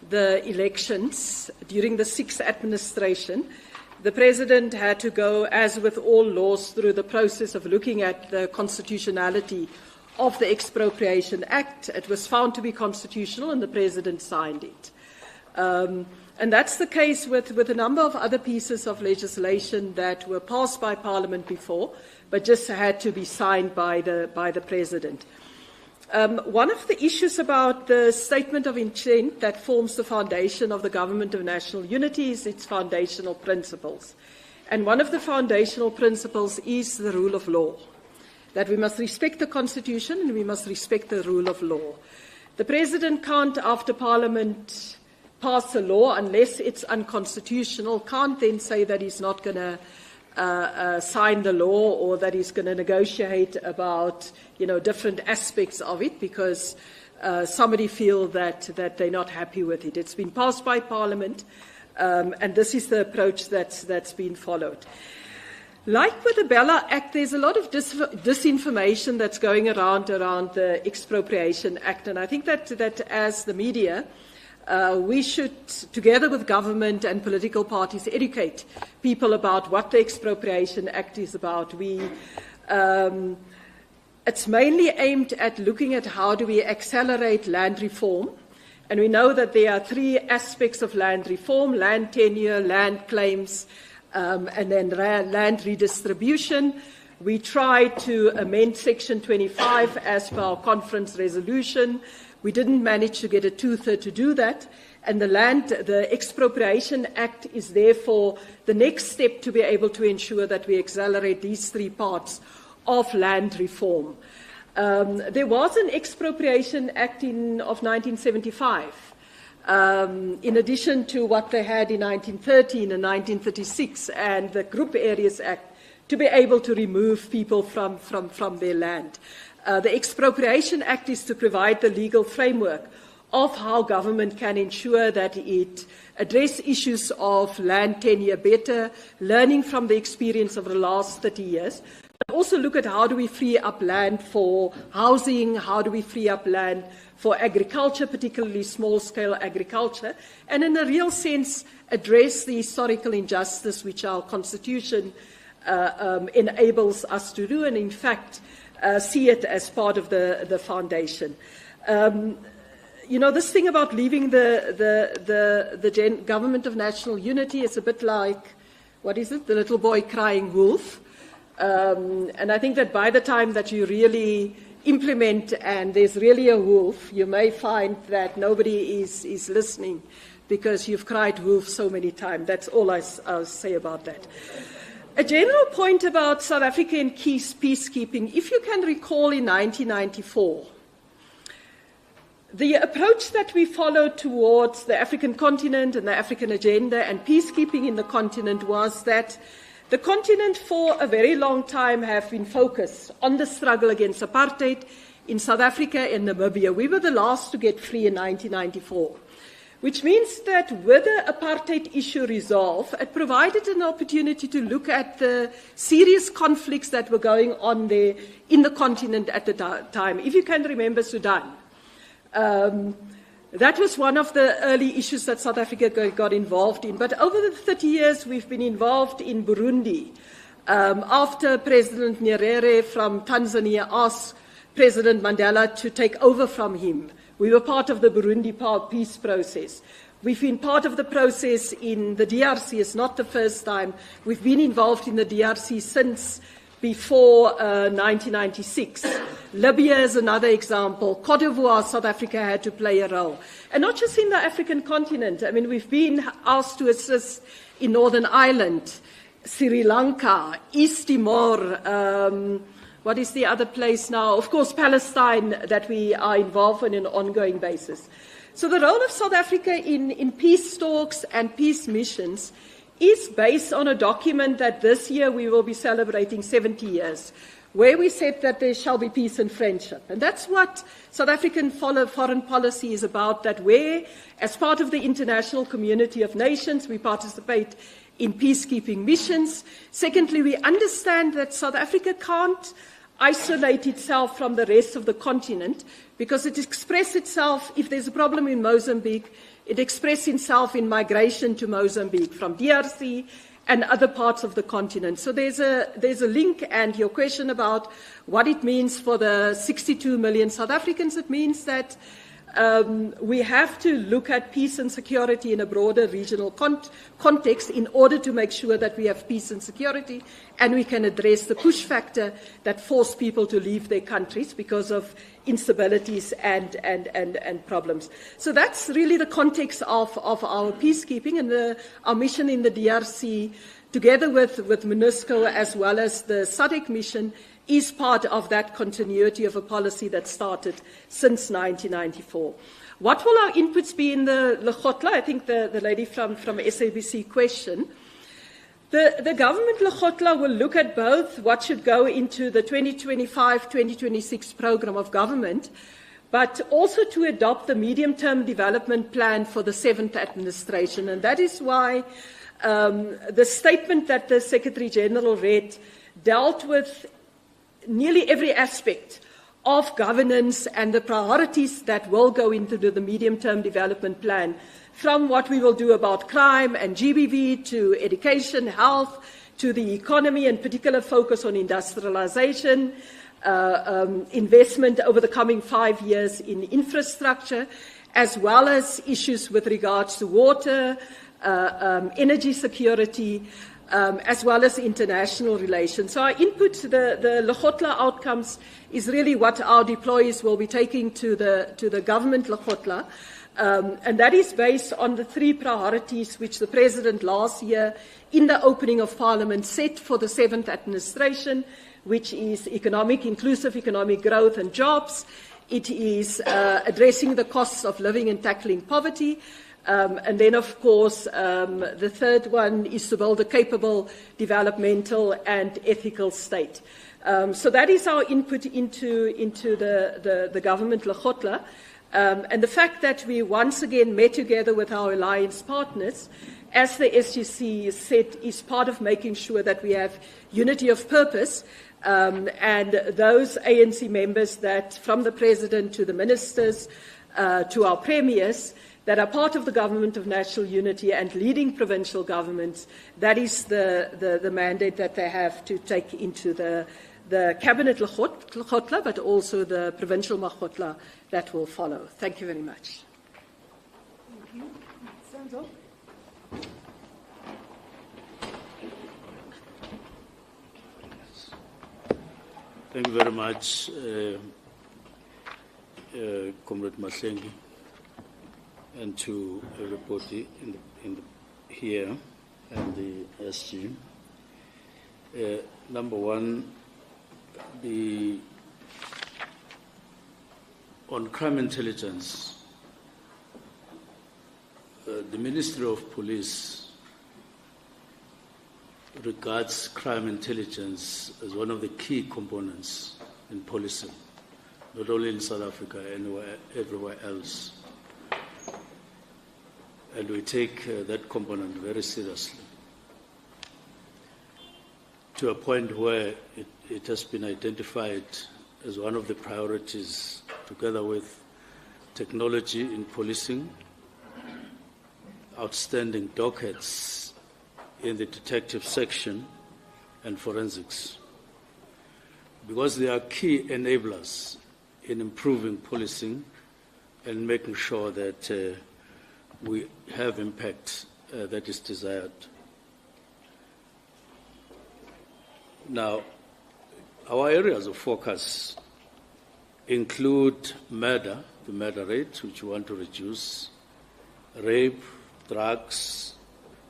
the elections, during the 6th administration. The President had to go, as with all laws, through the process of looking at the constitutionality of the Expropriation Act. It was found to be constitutional and the President signed it. And that's the case with a number of other pieces of legislation that were passed by Parliament before, but just had to be signed by the President. One of the issues about the statement of intent that forms the foundation of the Government of National Unity is its foundational principles. And one of the foundational principles is the rule of law, that we must respect the Constitution and we must respect the rule of law. The President can't, after Parliament pass a law, unless it's unconstitutional, can't then say that he's not going to sign the law or that he's going to negotiate about different aspects of it because somebody feel that they're not happy with it. It's been passed by Parliament, and this is the approach that's been followed. Like with the Bella Act, there's a lot of disinformation that's going around the Expropriation Act, and I think that as the media, we should, together with government and political parties, educate people about what the Expropriation Act is about. It's mainly aimed at looking at how do we accelerate land reform, and we know that there are three aspects of land reform: land tenure, land claims, and then land redistribution. We tried to amend Section 25 as per our conference resolution. We didn't manage to get a two-thirds to do that. And the Expropriation Act is therefore the next step to be able to ensure that we accelerate these three parts of land reform. There was an Expropriation Act of 1975. In addition to what they had in 1913 and 1936 and the Group Areas Act, to be able to remove people from their land. The Expropriation Act is to provide the legal framework of how government can ensure that it address issues of land tenure better, learning from the experience of the last 30 years, but also look at how do we free up land for housing, how do we free up land for agriculture, particularly small-scale agriculture, and in a real sense address the historical injustice which our Constitution enables us to do, and in fact see it as part of the foundation. This thing about leaving the government of national unity is a bit like, what is it, the little boy crying wolf. And I think that by the time that you really implement and there's really a wolf, you may find that nobody is listening because you've cried wolf so many times. That's all I'll say about that. A general point about South African peacekeeping, if you can recall in 1994, the approach that we followed towards the African continent and the African agenda and peacekeeping in the continent was that the continent for a very long time have been focused on the struggle against apartheid in South Africa and Namibia. We were the last to get free in 1994, which means that with the apartheid issue resolved, it provided an opportunity to look at the serious conflicts that were going on there in the continent at the time. If you can remember Sudan, that was one of the early issues that South Africa got involved in. But over the 30 years, we've been involved in Burundi. After President Nyerere from Tanzania asked President Mandela to take over from him, we were part of the Burundi peace process. We've been part of the process in the DRC. It's not the first time. We've been involved in the DRC since before 1996. Libya is another example. Cote d'Ivoire, South Africa had to play a role. And not just in the African continent. I mean, we've been asked to assist in Northern Ireland, Sri Lanka, East Timor, what is the other place now? Of course, Palestine, that we are involved in an ongoing basis. So the role of South Africa in peace talks and peace missions is based on a document that this year we will be celebrating 70 years, where we said that there shall be peace and friendship. And that's what South African foreign policy is about, that where, as part of the international community of nations, we participate in peacekeeping missions. Secondly, we understand that South Africa can't isolate itself from the rest of the continent because it expresses itself, if there's a problem in Mozambique, it expresses itself in migration to Mozambique from DRC and other parts of the continent. So there's a link, and your question about what it means for the 62 million South Africans, it means that we have to look at peace and security in a broader regional context in order to make sure that we have peace and security and we can address the push factor that force people to leave their countries because of instabilities and problems. So that's really the context of our peacekeeping, and our mission in the DRC, together with MONUSCO as well as the SADC mission, is part of that continuity of a policy that started since 1994. What will our inputs be in the Lekgotla? I think the lady from SABC question. The government Lekgotla will look at both what should go into the 2025-2026 program of government, but also to adopt the medium-term development plan for the 7th administration. And that is why The statement that the Secretary General read dealt with nearly every aspect of governance and the priorities that will go into the medium-term development plan, from what we will do about crime and GBV to education, health, to the economy, and particular focus on industrialization, investment over the coming 5 years in infrastructure, as well as issues with regards to water, energy security, as well as international relations. So our input to the Lekgotla outcomes is really what our deployees will be taking to the government Lekgotla. And that is based on the 3 priorities which the President last year in the opening of Parliament set for the 7th administration, which is inclusive economic growth and jobs. It is addressing the costs of living and tackling poverty. And then, of course, the 3rd one is to build a capable, developmental and ethical state. So that is our input into the government Lekgotla. And the fact that we once again met together with our alliance partners, as the SGC said, is part of making sure that we have unity of purpose. And those ANC members that, from the President to the ministers, to our premiers, that are part of the Government of National Unity and leading provincial governments, that is the mandate that they have to take into the Cabinet Lekgotla, but also the provincial Lekgotla that will follow. Thank you very much. Thank you. Sanzo? Thank you very much, Comrade Mahlengi, and to everybody here and the SG. Number one, on crime intelligence, the Ministry of Police regards crime intelligence as one of the key components in policing, not only in South Africa, everywhere else. And we take that component very seriously, to a point where it has been identified as one of the priorities, together with technology in policing, outstanding dockets in the detective section, and forensics, because they are key enablers in improving policing and making sure that we have impact that is desired. Now, our areas of focus include murder, the murder rate, which we want to reduce, rape, drugs,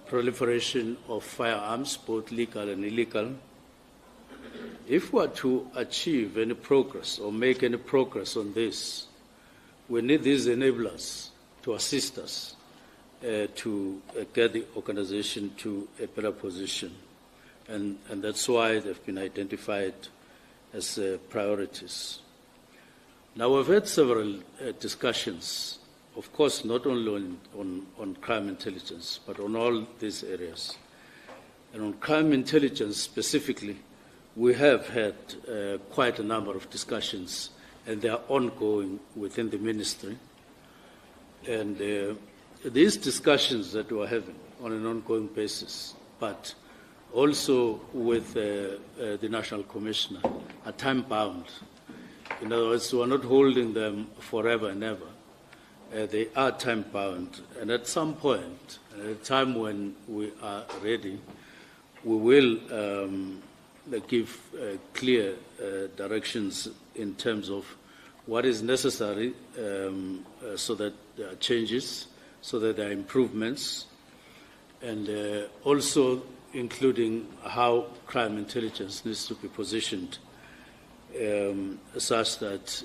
proliferation of firearms, both legal and illegal. If we are to achieve any progress or make any progress on this, we need these enablers to assist us to get the organization to a better position. And that's why they've been identified as priorities. Now, we've had several discussions, of course, not only on crime intelligence, but on all these areas. And on crime intelligence specifically, we have had quite a number of discussions, and they are ongoing within the ministry. And these discussions that we're having on an ongoing basis, but also with the National Commissioner, are time-bound. In other words, we're not holding them forever and ever. They are time-bound, and at some point, at a time when we are ready, we will give clear directions in terms of what is necessary so that there are changes, so that there are improvements, and also including how crime intelligence needs to be positioned such that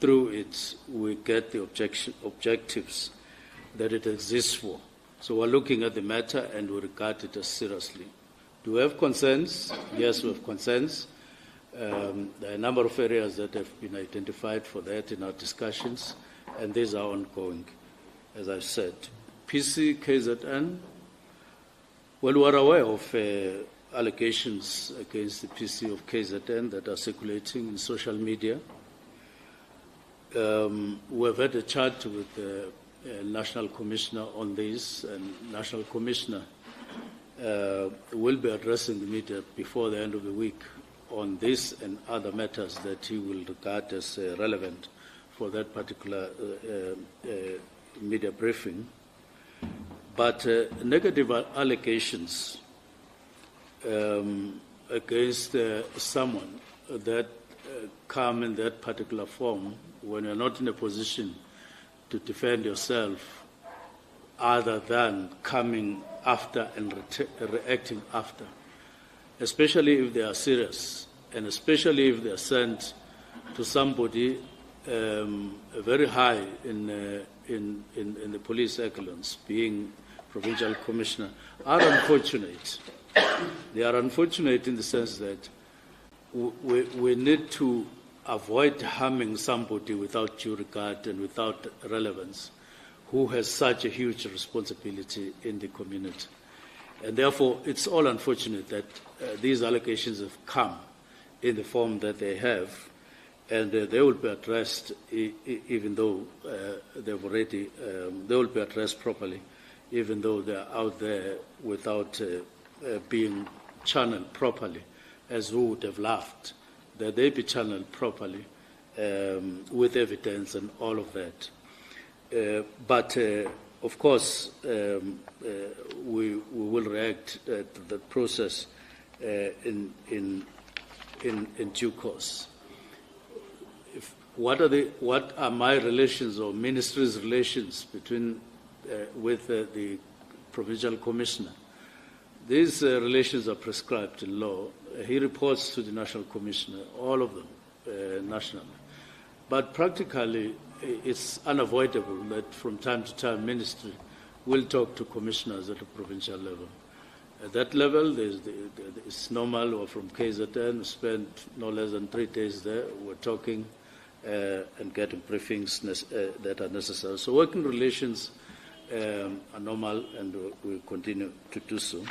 through it we get the objectives that it exists for. So we're looking at the matter and we regard it as seriously. Do we have concerns? Yes, we have concerns. There are a number of areas that have been identified for that in our discussions, and these are ongoing, as I've said. PC KZN, well, we are aware of allegations against the PC of KZN that are circulating in social media. We have had a chat with the National Commissioner on this, and National Commissioner will be addressing the media before the end of the week on this and other matters that he will regard as relevant for that particular media briefing. But negative allegations against someone that come in that particular form when you're not in a position to defend yourself other than coming after and reacting after, especially if they are serious, and especially if they are sent to somebody very high in the police echelons, being provincial commissioner, are unfortunate. They are unfortunate in the sense that we need to avoid harming somebody without due regard and without relevance, who has such a huge responsibility in the community. And therefore, it's all unfortunate that these allegations have come in the form that they have, and they will be addressed even though they've already, they will be addressed properly, even though they're out there without being channeled properly, as we would have loved, that they be channeled properly with evidence and all of that. But of course, we will react to that process in due course. What are my relations or ministry's relations between with the provincial commissioner? These relations are prescribed in law. He reports to the national commissioner, all of them nationally. But practically, it's unavoidable that from time to time ministry will talk to commissioners at a provincial level. At that level, it's normal, or from KZN, we spend no less than 3 days there. We're talking and getting briefings that are necessary. So working relations are normal, and we continue to do so.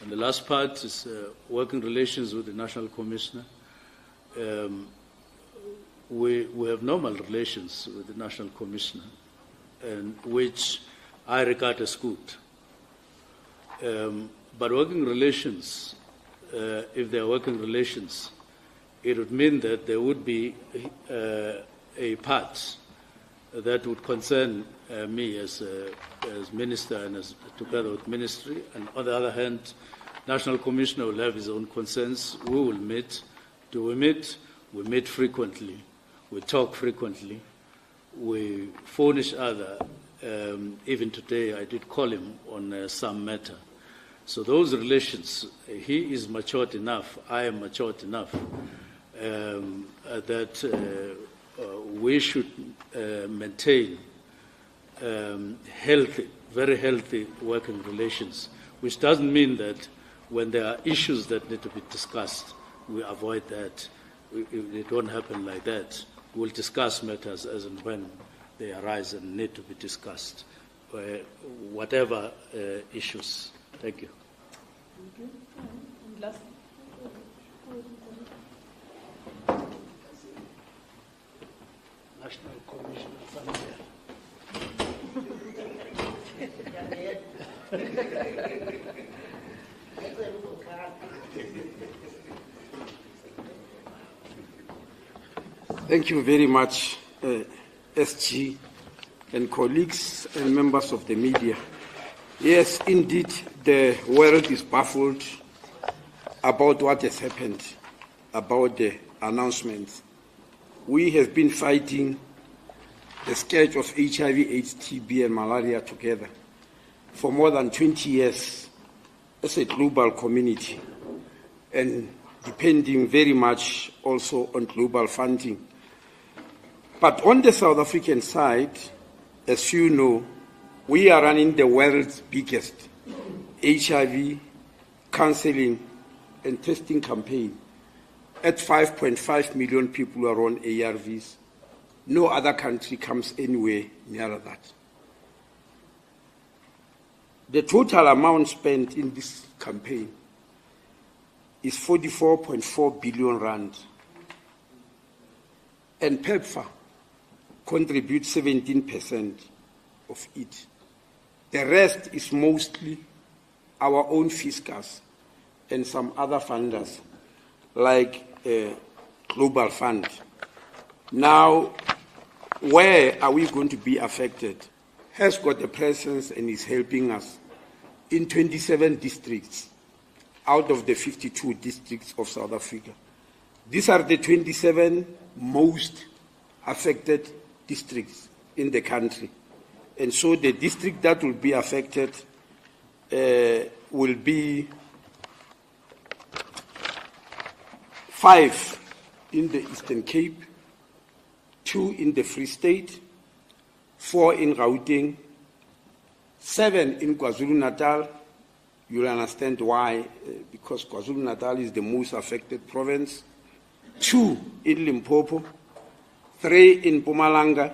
And the last part is working relations with the National Commissioner. We have normal relations with the National Commissioner, and which I regard as good. But working relations, if they are working relations, it would mean that there would be a part that would concern me as minister and as together with ministry, and on the other hand, National Commissioner will have his own concerns. We will meet. Do we meet? We meet frequently. We talk frequently. We phone each other. Even today, I did call him on some matter. So those relations, he is matured enough, I am matured enough, that we should maintain healthy, very healthy working relations, which doesn't mean that when there are issues that need to be discussed, we avoid that. It won't happen like that. We'll discuss matters as and when they arise and need to be discussed, whatever issues. Thank you. Thank you. And last. National Commissioner somewhere. Thank you very much, SG and colleagues and members of the media. Yes, indeed, the world is baffled about what has happened, about the announcements. We have been fighting the scourge of HIV, AIDS, TB, and malaria together for more than 20 years as a global community, and depending very much also on global funding. But on the South African side, as you know, we are running the world's biggest HIV counseling and testing campaign. At 5.5 million people are on ARVs. No other country comes anywhere near that. The total amount spent in this campaign is 44.4 billion rand. And PEPFAR contributes 17% of it. The rest is mostly our own fiscus and some other funders, like Global Fund. Now, where are we going to be affected? Has got a presence and is helping us in 27 districts out of the 52 districts of South Africa. These are the 27 most affected districts in the country. And so the district that will be affected will be 5 in the Eastern Cape, 2 in the Free State, 4 in Gauteng, 7 in KwaZulu-Natal. You'll understand why, because KwaZulu-Natal is the most affected province. 2 in Limpopo, 3 in Mpumalanga,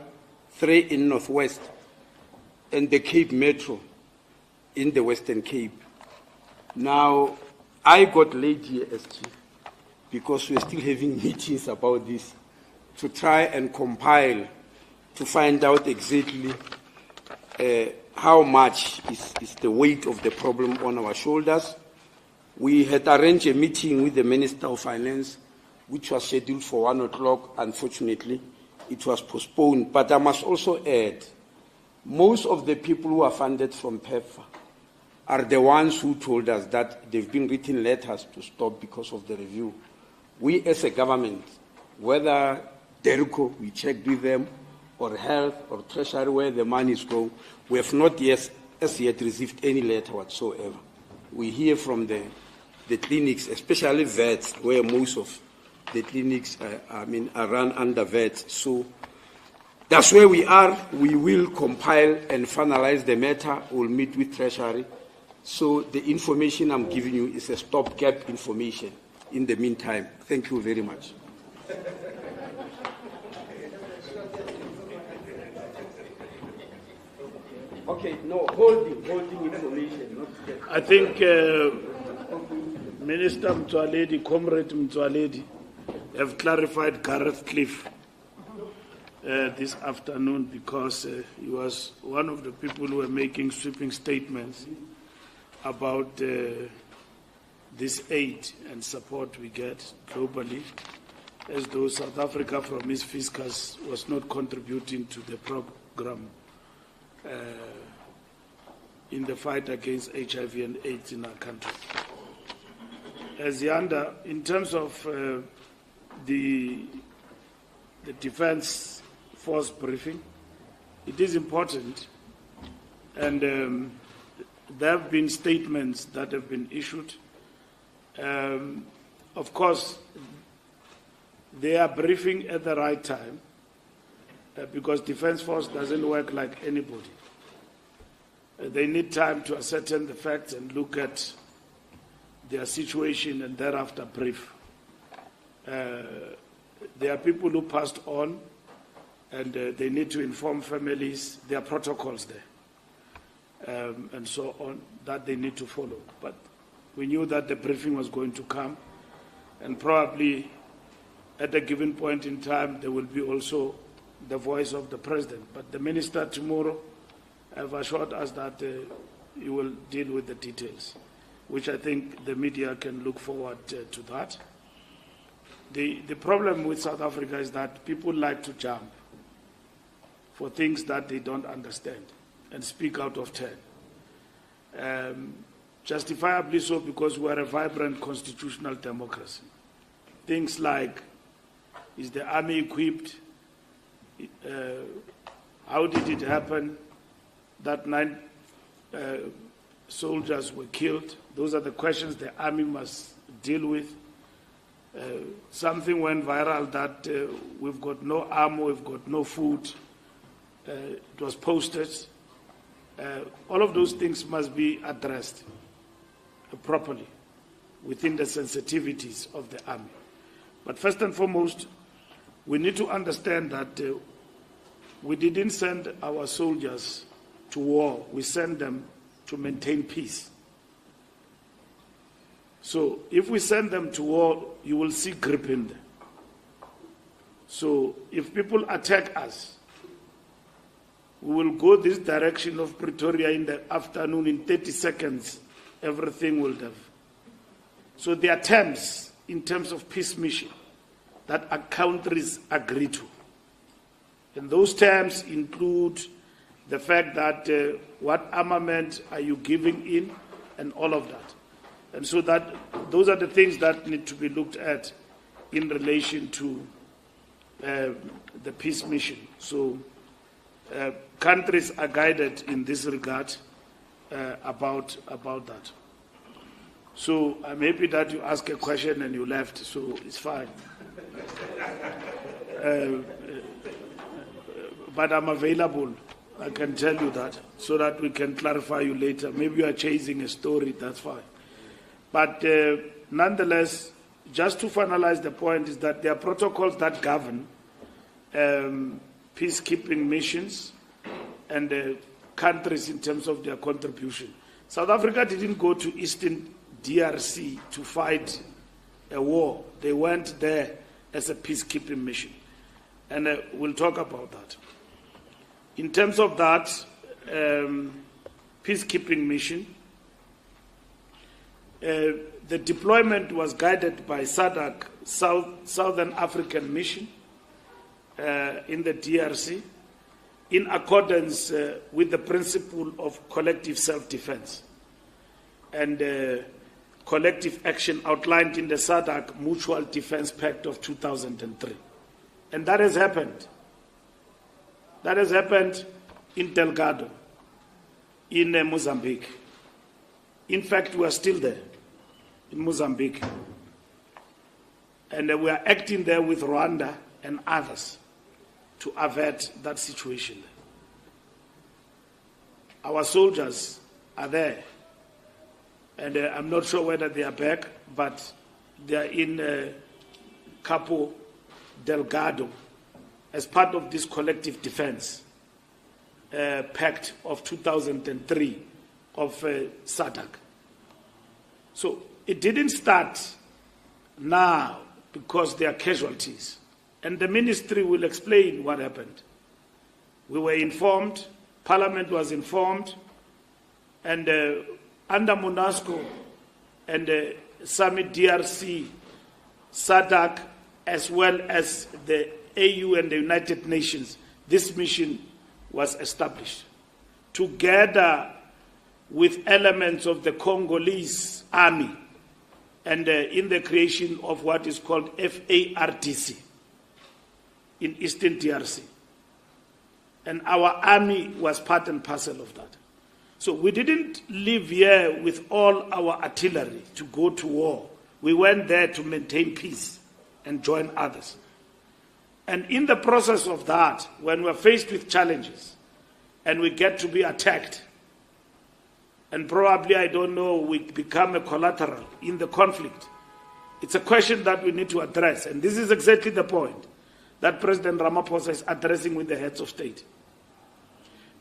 3 in Northwest, and the Cape Metro in the Western Cape. Now, I got late here, SG, because we're still having meetings about this to try and compile to find out exactly how much is the weight of the problem on our shoulders. We had arranged a meeting with the Minister of Finance, which was scheduled for 1 o'clock. Unfortunately, it was postponed. But I must also add, most of the people who are funded from PEPFAR are the ones who told us that they've been written letters to stop because of the review. We as a government, whether DERCO, we checked with them, or health, or treasury, where the money is going, we have not yet received any letter whatsoever. We hear from the clinics, especially vets, where most of the clinics are run under vets. So that's where we are. We will compile and finalize the matter. We'll meet with treasury. So the information I'm giving you is a stopgap information in the meantime. Thank you very much. Okay, no, holding information. Not I think Minister Mtsoaledi, Comrade Mtsoaledi, have clarified Gareth Cliff this afternoon, because he was one of the people who were making sweeping statements about this aid and support we get globally, as though South Africa from its fiscus was not contributing to the program in the fight against HIV and AIDS in our country. As Yanda, in terms of the Defence Force briefing, it is important, and there have been statements that have been issued. Of course, they are briefing at the right time, because Defence Force doesn't work like anybody. They need time to ascertain the facts and look at their situation and thereafter brief. There are people who passed on, and they need to inform families. There are protocols there, and so on, that they need to follow. But we knew that the briefing was going to come, and probably at a given point in time there will be also the voice of the President. But the Minister tomorrow have assured us that he will deal with the details, which I think the media can look forward to that. The problem with South Africa is that people like to jump for things that they don't understand and speak out of turn. Justifiably so, because we are a vibrant constitutional democracy. Things like, is the army equipped? How did it happen that 9 soldiers were killed? Those are the questions the army must deal with. Something went viral that we've got no ammo, we've got no food. It was posted. All of those things must be addressed properly within the sensitivities of the army. But first and foremost, we need to understand that we didn't send our soldiers to war. We sent them to maintain peace. So if we send them to war, you will see grip in there. So if people attack us, we will go this direction of Pretoria in the afternoon. In 30 seconds, everything will have. So the attempts in terms of peace mission that our countries agree to. And those terms include the fact that what armament are you giving in and all of that. And so that those are the things that need to be looked at in relation to the peace mission. So countries are guided in this regard about that. So I'm happy that you asked a question and you left, so it's fine. But I'm available, I can tell you that, so that we can clarify you later. Maybe you are chasing a story, that's fine. But nonetheless, just to finalize the point is that there are protocols that govern peacekeeping missions and countries in terms of their contribution. South Africa didn't go to Eastern DRC to fight a war. They went there as a peacekeeping mission. And we'll talk about that. In terms of that peacekeeping mission, the deployment was guided by SADC, Southern African Mission, in the DRC, in accordance with the principle of collective self-defense and collective action outlined in the SADC Mutual Defense Pact of 2003. And that has happened. That has happened in Delgado, in Mozambique. In fact, we are still there, in Mozambique. And we are acting there with Rwanda and others to avert that situation. Our soldiers are there. And I'm not sure whether they are back, but they are in Cabo Delgado as part of this collective defense pact of 2003 of SADC. So it didn't start now because there are casualties. And the ministry will explain what happened. We were informed, Parliament was informed, and under MONUSCO and Summit DRC, SADC, as well as the AU and the United Nations, this mission was established together with elements of the Congolese army and in the creation of what is called FARDC in Eastern DRC. And our army was part and parcel of that. So we didn't live here with all our artillery to go to war. We went there to maintain peace and join others. And in the process of that, when we're faced with challenges and we get to be attacked, and probably, I don't know, we become a collateral in the conflict, it's a question that we need to address. And this is exactly the point that President Ramaphosa is addressing with the heads of state.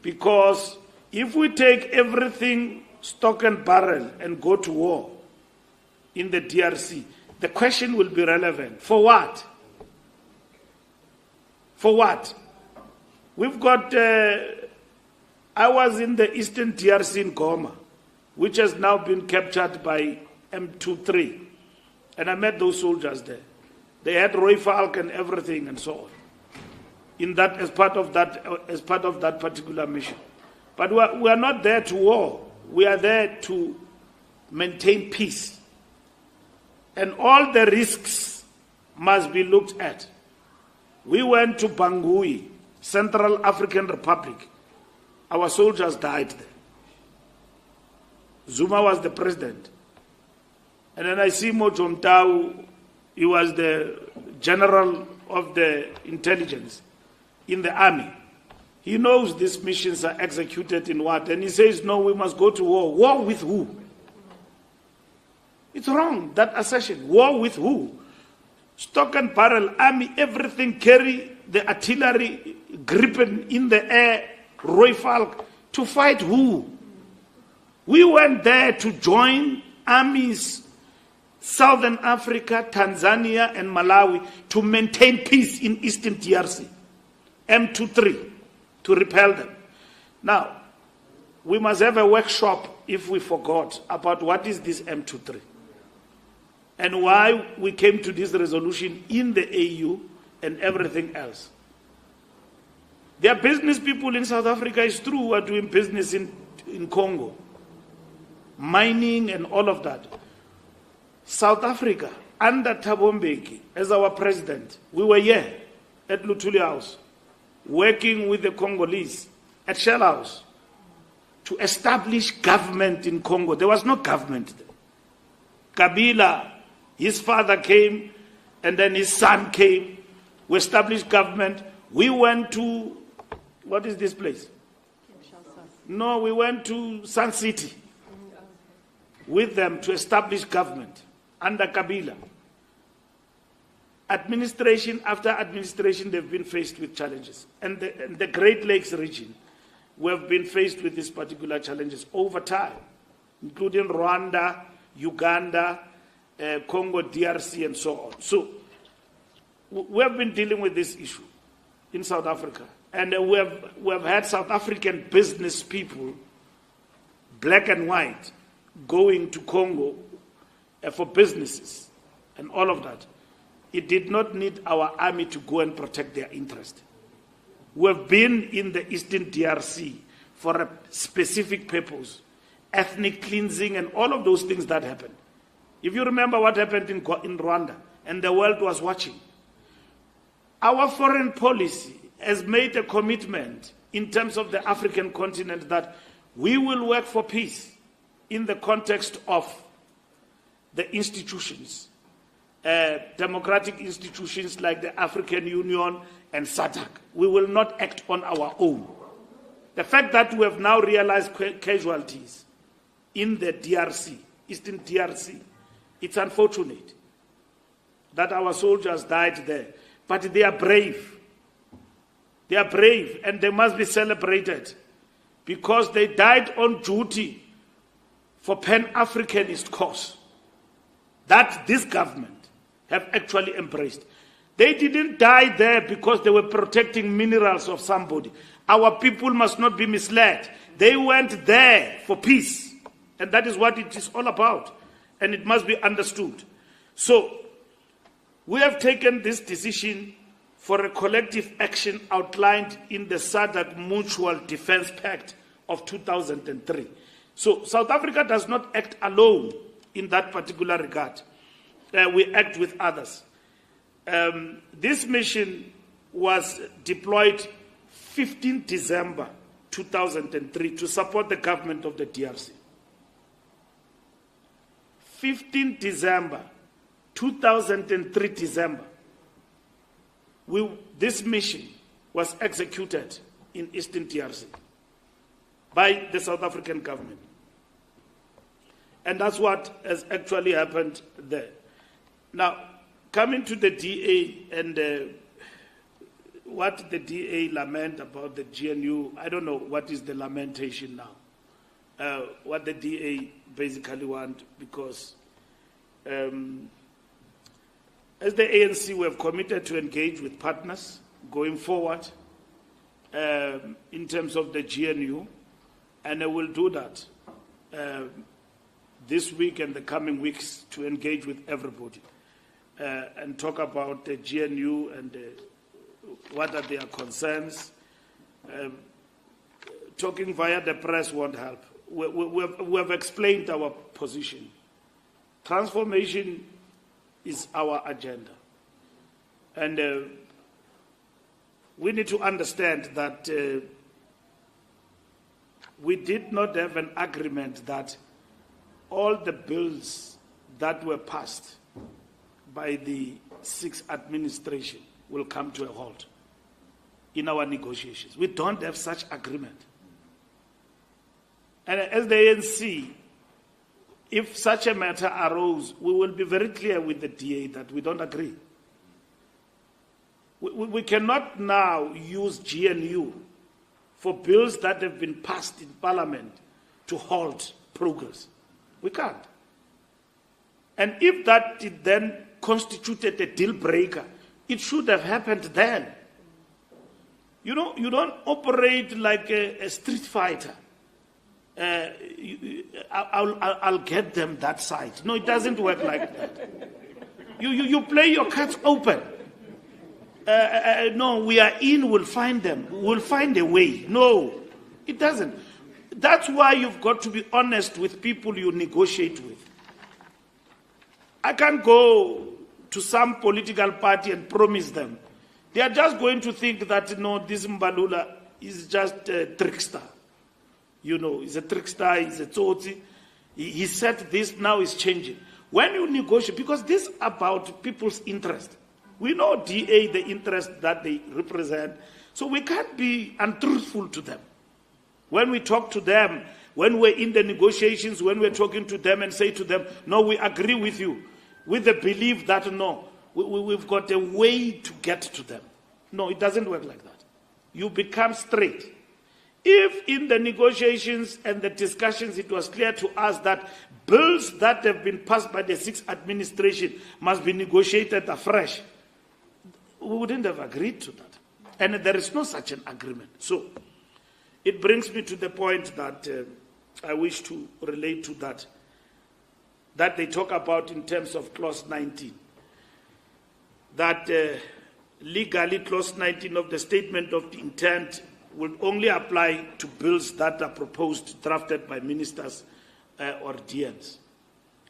Because if we take everything stock and barrel and go to war in the DRC, the question will be relevant. For what? For what? We've got, I was in the Eastern DRC in Goma, which has now been captured by M23. And I met those soldiers there. They had Roy Falk and everything and so on. In that, as part of that particular mission. But we are not there to war. We are there to maintain peace. And all the risks must be looked at. We went to Bangui, Central African Republic. Our soldiers died there. Zuma was the president. And then I see Mojo Mtau, he was the general of the intelligence in the army. He knows these missions are executed in what, and he says, no, we must go to war. War with who? It's wrong, that assertion. War with who? Stock and barrel, army, everything, carry the artillery, Gripen in the air, Roy Falk, to fight who? We went there to join armies, Southern Africa, Tanzania, and Malawi, to maintain peace in Eastern DRC, M23, to repel them. Now, we must have a workshop if we forgot about what is this M23 and why we came to this resolution in the AU and everything else. There are business people in South Africa, it's true, who are doing business in Congo, mining and all of that. South Africa, under Thabo Mbeki as our president, we were here at Luthuli House, working with the Congolese at Shell House to establish government in Congo. There was no government there. Kabila, his father came, and then his son came. We established government. We went to, what is this place? No, we went to Sun City with them to establish government under Kabila. Administration after administration, they've been faced with challenges. And the Great Lakes region, we have been faced with these particular challenges over time, including Rwanda, Uganda, Congo, DRC, and so on. So we have been dealing with this issue in South Africa. And we have had South African business people, black and white, going to Congo for businesses and all of that. It did not need our army to go and protect their interest. We have been in the Eastern DRC for a specific purpose, ethnic cleansing and all of those things that happened. If you remember what happened in Rwanda, and the world was watching, our foreign policy has made a commitment in terms of the African continent that we will work for peace in the context of the institutions, democratic institutions like the African Union and SADC. We will not act on our own. The fact that we have now realized casualties in the DRC, Eastern DRC, it's unfortunate that our soldiers died there, but they are brave. They are brave and they must be celebrated because they died on duty for Pan-Africanist cause that this government have actually embraced. They didn't die there because they were protecting minerals of somebody. Our people must not be misled. They went there for peace, and that is what it is all about, and it must be understood. So, we have taken this decision for a collective action outlined in the SADC Mutual Defense Pact of 2003. So, South Africa does not act alone in that particular regard. We act with others. This mission was deployed 15 December 2003 to support the government of the DRC. 15 December 2003 December, this mission was executed in Eastern DRC by the South African government. And that's what has actually happened there. Now, coming to the DA and what the DA lament about the GNU, I don't know what is the lamentation now. What the DA basically want, because as the ANC, we have committed to engage with partners going forward in terms of the GNU, and I will do that this week and the coming weeks to engage with everybody and talk about the GNU and what are their concerns. Talking via the press won't help. We have explained our position. Transformation is our agenda. And we need to understand that we did not have an agreement that all the bills that were passed by the 6th administration will come to a halt in our negotiations. We don't have such agreement. And as the ANC, if such a matter arose, we will be very clear with the DA that we don't agree. We cannot now use GNU for bills that have been passed in Parliament to halt progress. We can't. And if that then constituted a deal breaker, it should have happened then. You know, you don't operate like a street fighter. I'll get them that side. No, it doesn't work like that. You play your cards open. No, we are in, we'll find them. We'll find a way. No, it doesn't. That's why you've got to be honest with people you negotiate with. I can't go to some political party and promise them. They are just going to think that, no, this Mbalula is just a trickster. You know, he's a trickster, he's a tsotsi. He said this, now he's changing. When you negotiate, because this is about people's interest. We know DA, the interest that they represent, so we can't be untruthful to them. When we talk to them, when we're in the negotiations, when we're talking to them and say to them, no, we agree with you, with the belief that, no, we've got a way to get to them. No, it doesn't work like that. You become straight. If in the negotiations and the discussions it was clear to us that bills that have been passed by the sixth administration must be negotiated afresh, we wouldn't have agreed to that. And there is no such an agreement. So it brings me to the point that I wish to relate to that they talk about in terms of clause 19. That legally clause 19 of the statement of the intent will only apply to bills that are proposed, drafted by ministers or DMs.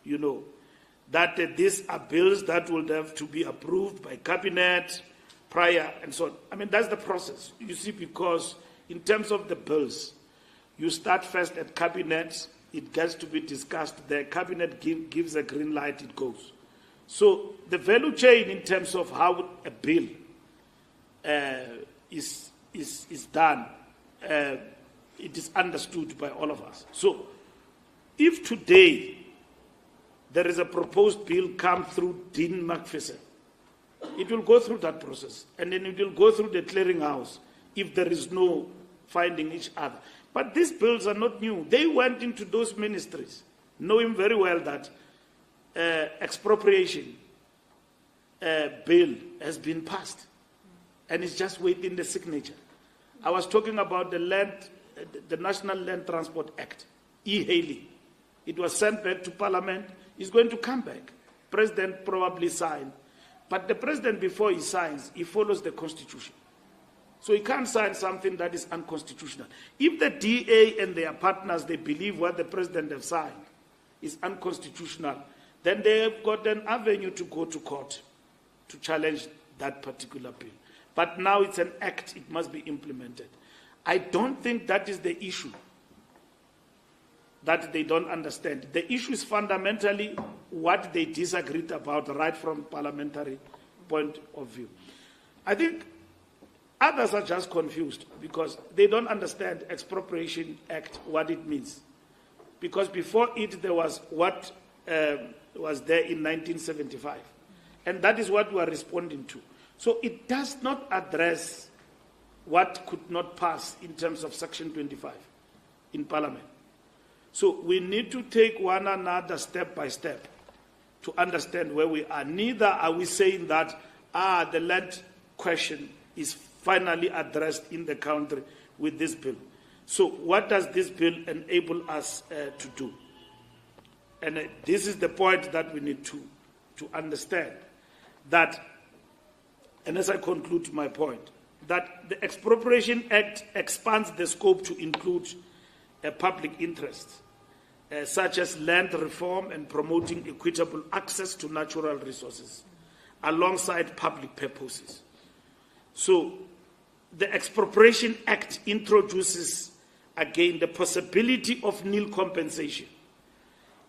You know, that these are bills that will have to be approved by cabinet prior and so on. I mean, that's the process. You see, because in terms of the bills, you start first at cabinet, it gets to be discussed, the cabinet gives a green light, it goes. So the value chain in terms of how a bill is done, it is understood by all of us. So if today there is a proposed bill come through Dean Macpherson, it will go through that process, and then it will go through the clearinghouse if there is no finding each other. But these bills are not new. They went into those ministries, knowing very well that expropriation bill has been passed, and it's just waiting the signature. I was talking about the National Land Transport Act, e-hailing. It was sent back to Parliament. It's going to come back. President probably signed. But the president, before he signs, he follows the Constitution. So he can't sign something that is unconstitutional. If the DA and their partners, they believe what the president has signed is unconstitutional, then they have got an avenue to go to court to challenge that particular bill. But now it's an act, it must be implemented. I don't think that is the issue that they don't understand. The issue is fundamentally what they disagreed about right from parliamentary point of view. I think others are just confused because they don't understand Expropriation Act, what it means. Because before it, there was what was there in 1975. And that is what we are responding to. So it does not address what could not pass in terms of Section 25 in Parliament. So we need to take one another step by step to understand where we are. Neither are we saying that the land question is finally addressed in the country with this bill. So what does this bill enable us to do? And this is the point that we need to understand. That, and as I conclude my point, that the Expropriation Act expands the scope to include a public interest, such as land reform and promoting equitable access to natural resources, alongside public purposes. So the Expropriation Act introduces, again, the possibility of nil compensation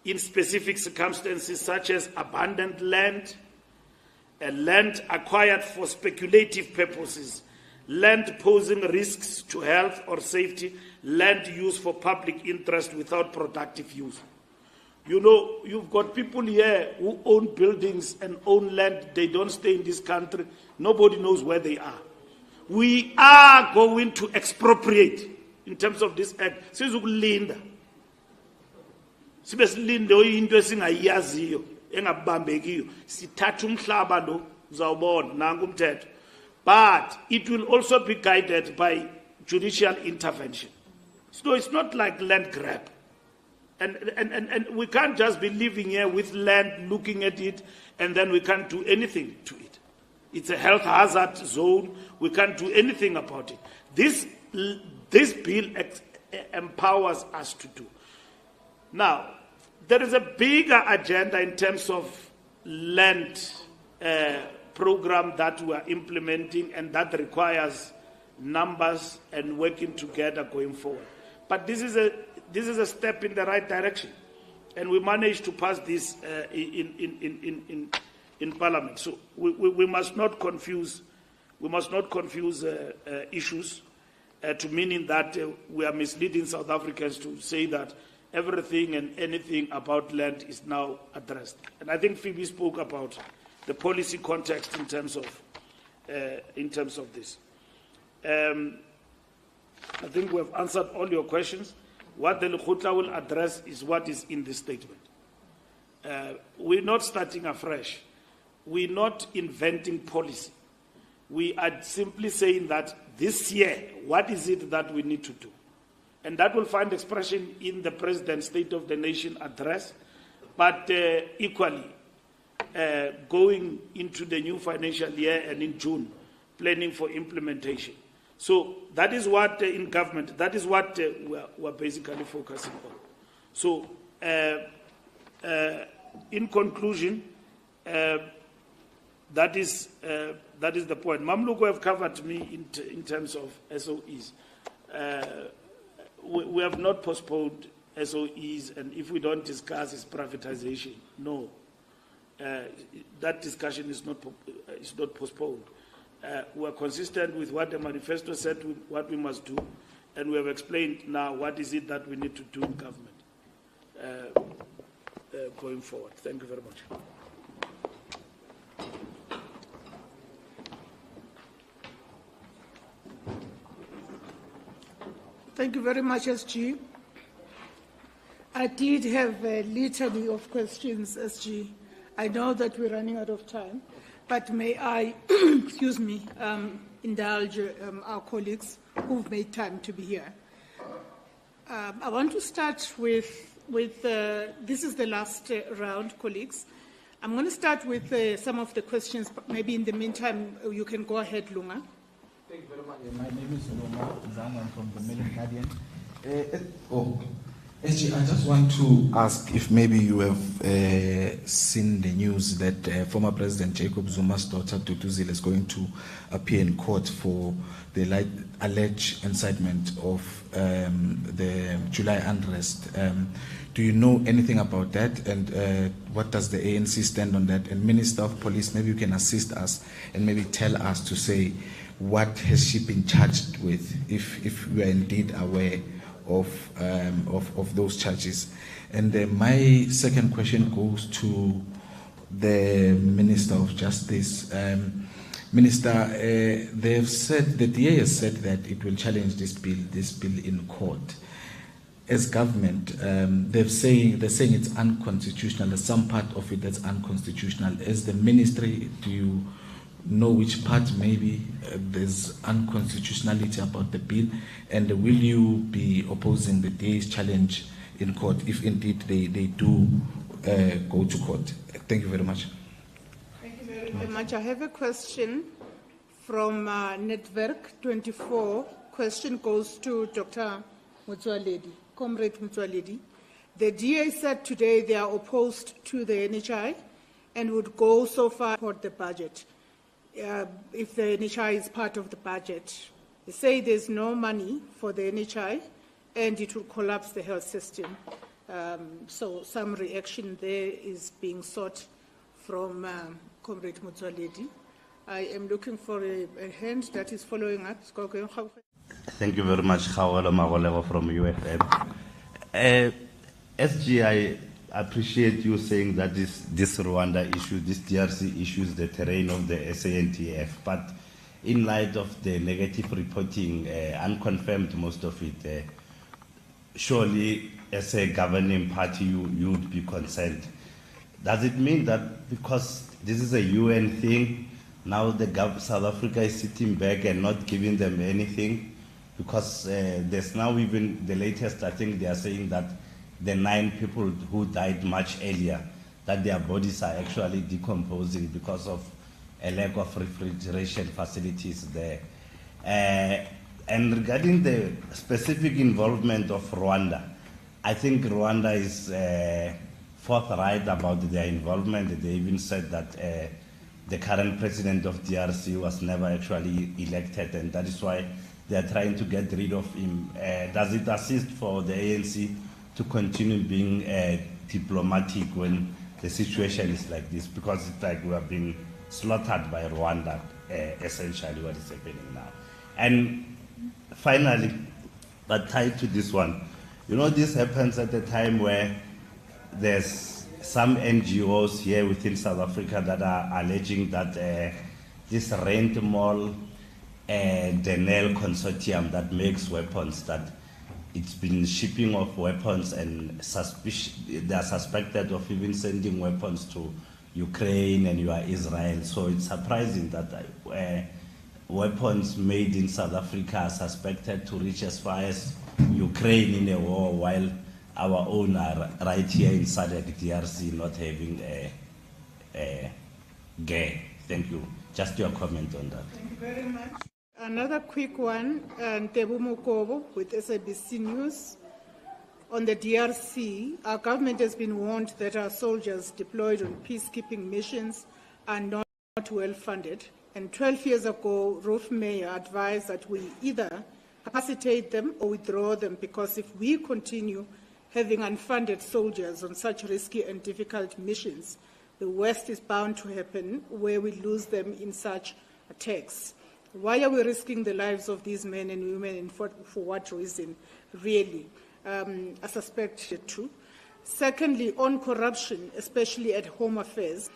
in specific circumstances such as abandoned land, land acquired for speculative purposes, land posing risks to health or safety, land used for public interest without productive use. You know, you've got people here who own buildings and own land. They don't stay in this country. Nobody knows where they are. We are going to expropriate in terms of this act. sibe silinde into esingayaziyo engabambekiyo sithatha umhlaba lo uzawubona nanku umthetho. But it will also be guided by judicial intervention. So it's not like land grab. And we can't just be living here with land, looking at it, and then we can't do anything to it. It's a health hazard zone. We can't do anything about it. This bill empowers us to do. Now, there is a bigger agenda in terms of land program that we are implementing, and that requires numbers and working together going forward. But this is a step in the right direction, and we managed to pass this in Parliament. So we must not confuse. We must not confuse issues to meaning that we are misleading South Africans to say that everything and anything about land is now addressed. And I think Phoebe spoke about the policy context in terms of this. I think we have answered all your questions. What the Lekgotla will address is what is in this statement. We're not starting afresh. We're not inventing policy. We are simply saying that this year, what is it that we need to do? And that will find expression in the President's State of the Nation address, but equally, going into the new financial year and in June, planning for implementation. So that is what in government, that is what we're basically focusing on. So in conclusion, that is the point. Mamluko have covered me in terms of SOEs. We have not postponed SOEs, and if we don't discuss its privatization, no. That discussion is not postponed. We are consistent with what the manifesto said, what we must do, and we have explained now what is it that we need to do in government going forward. Thank you very much. Thank you very much, SG. I did have a litany of questions, SG. I know that we're running out of time, but may I, excuse me, indulge our colleagues who've made time to be here. I want to start with this is the last round, colleagues. I'm going to start with some of the questions. Maybe in the meantime, you can go ahead, Lunga. Thank you very much. My name is Lunga Zama. I'm from the Mail Guardian. SG, I just want to ask if maybe you have seen the news that former President Jacob Zuma's daughter Tutuzile is going to appear in court for the alleged incitement of the July unrest. Do you know anything about that, and what does the ANC stand on that? And Minister of Police, maybe you can assist us and maybe tell us to say what has she been charged with, if we are indeed aware of those charges. And my second question goes to the Minister of Justice. Minister, they have said, the DA has said that it will challenge this bill in court. As government, they're saying it's unconstitutional. There's some part of it that's unconstitutional. As the ministry, do you know which part maybe there's unconstitutionality about the bill, and will you be opposing the DA's challenge in court if indeed they do go to court? Thank you very much. Thank you very much. I have a question from Network 24. Question goes to Dr. Motsoaledi, Comrade Motsoaledi. The DA said today they are opposed to the NHI and would go so far for the budget. If the NHI is part of the budget, they say there's no money for the NHI and it will collapse the health system. So some reaction there is being sought from Comrade Motsoaledi. I am looking for a hand that is following us. Thank you very much, Khawelo Magolego from UFM. SG, I appreciate you saying that this Rwanda issue, this DRC issue is the terrain of the SANTF, but in light of the negative reporting, unconfirmed most of it, surely as a governing party you would be concerned. Does it mean that because this is a UN thing, now South Africa is sitting back and not giving them anything? Because there's now even the latest, I think they are saying that the 9 people who died much earlier, that their bodies are actually decomposing because of a lack of refrigeration facilities there. And regarding the specific involvement of Rwanda, I think Rwanda is forthright about their involvement. They even said that the current president of DRC was never actually elected, and that is why they are trying to get rid of him. Does it assist for the ANC to continue being diplomatic when the situation is like this? Because it's like we are being slaughtered by Rwanda, essentially what is happening now. And finally, but tied to this one, you know, this happens at a time where there's some NGOs here within South Africa that are alleging that this rent mall Denel consortium that makes weapons, that it's been shipping of weapons, and they are suspected of even sending weapons to Ukraine and Israel. So it's surprising that weapons made in South Africa are suspected to reach as far as Ukraine in a war, while our own are right here in SADC DRC not having a gear. Thank you. Just your comment on that. Thank you very much. Another quick one, Tebu Mukobo with SABC News. On the DRC, our government has been warned that our soldiers deployed on peacekeeping missions are not well funded. And 12 years ago, Ruth Mayer advised that we either capacitate them or withdraw them, because if we continue having unfunded soldiers on such risky and difficult missions, the worst is bound to happen, where we lose them in such attacks. Why are we risking the lives of these men and women, and for what reason, really? I suspect it too. Secondly, on corruption, especially at Home Affairs,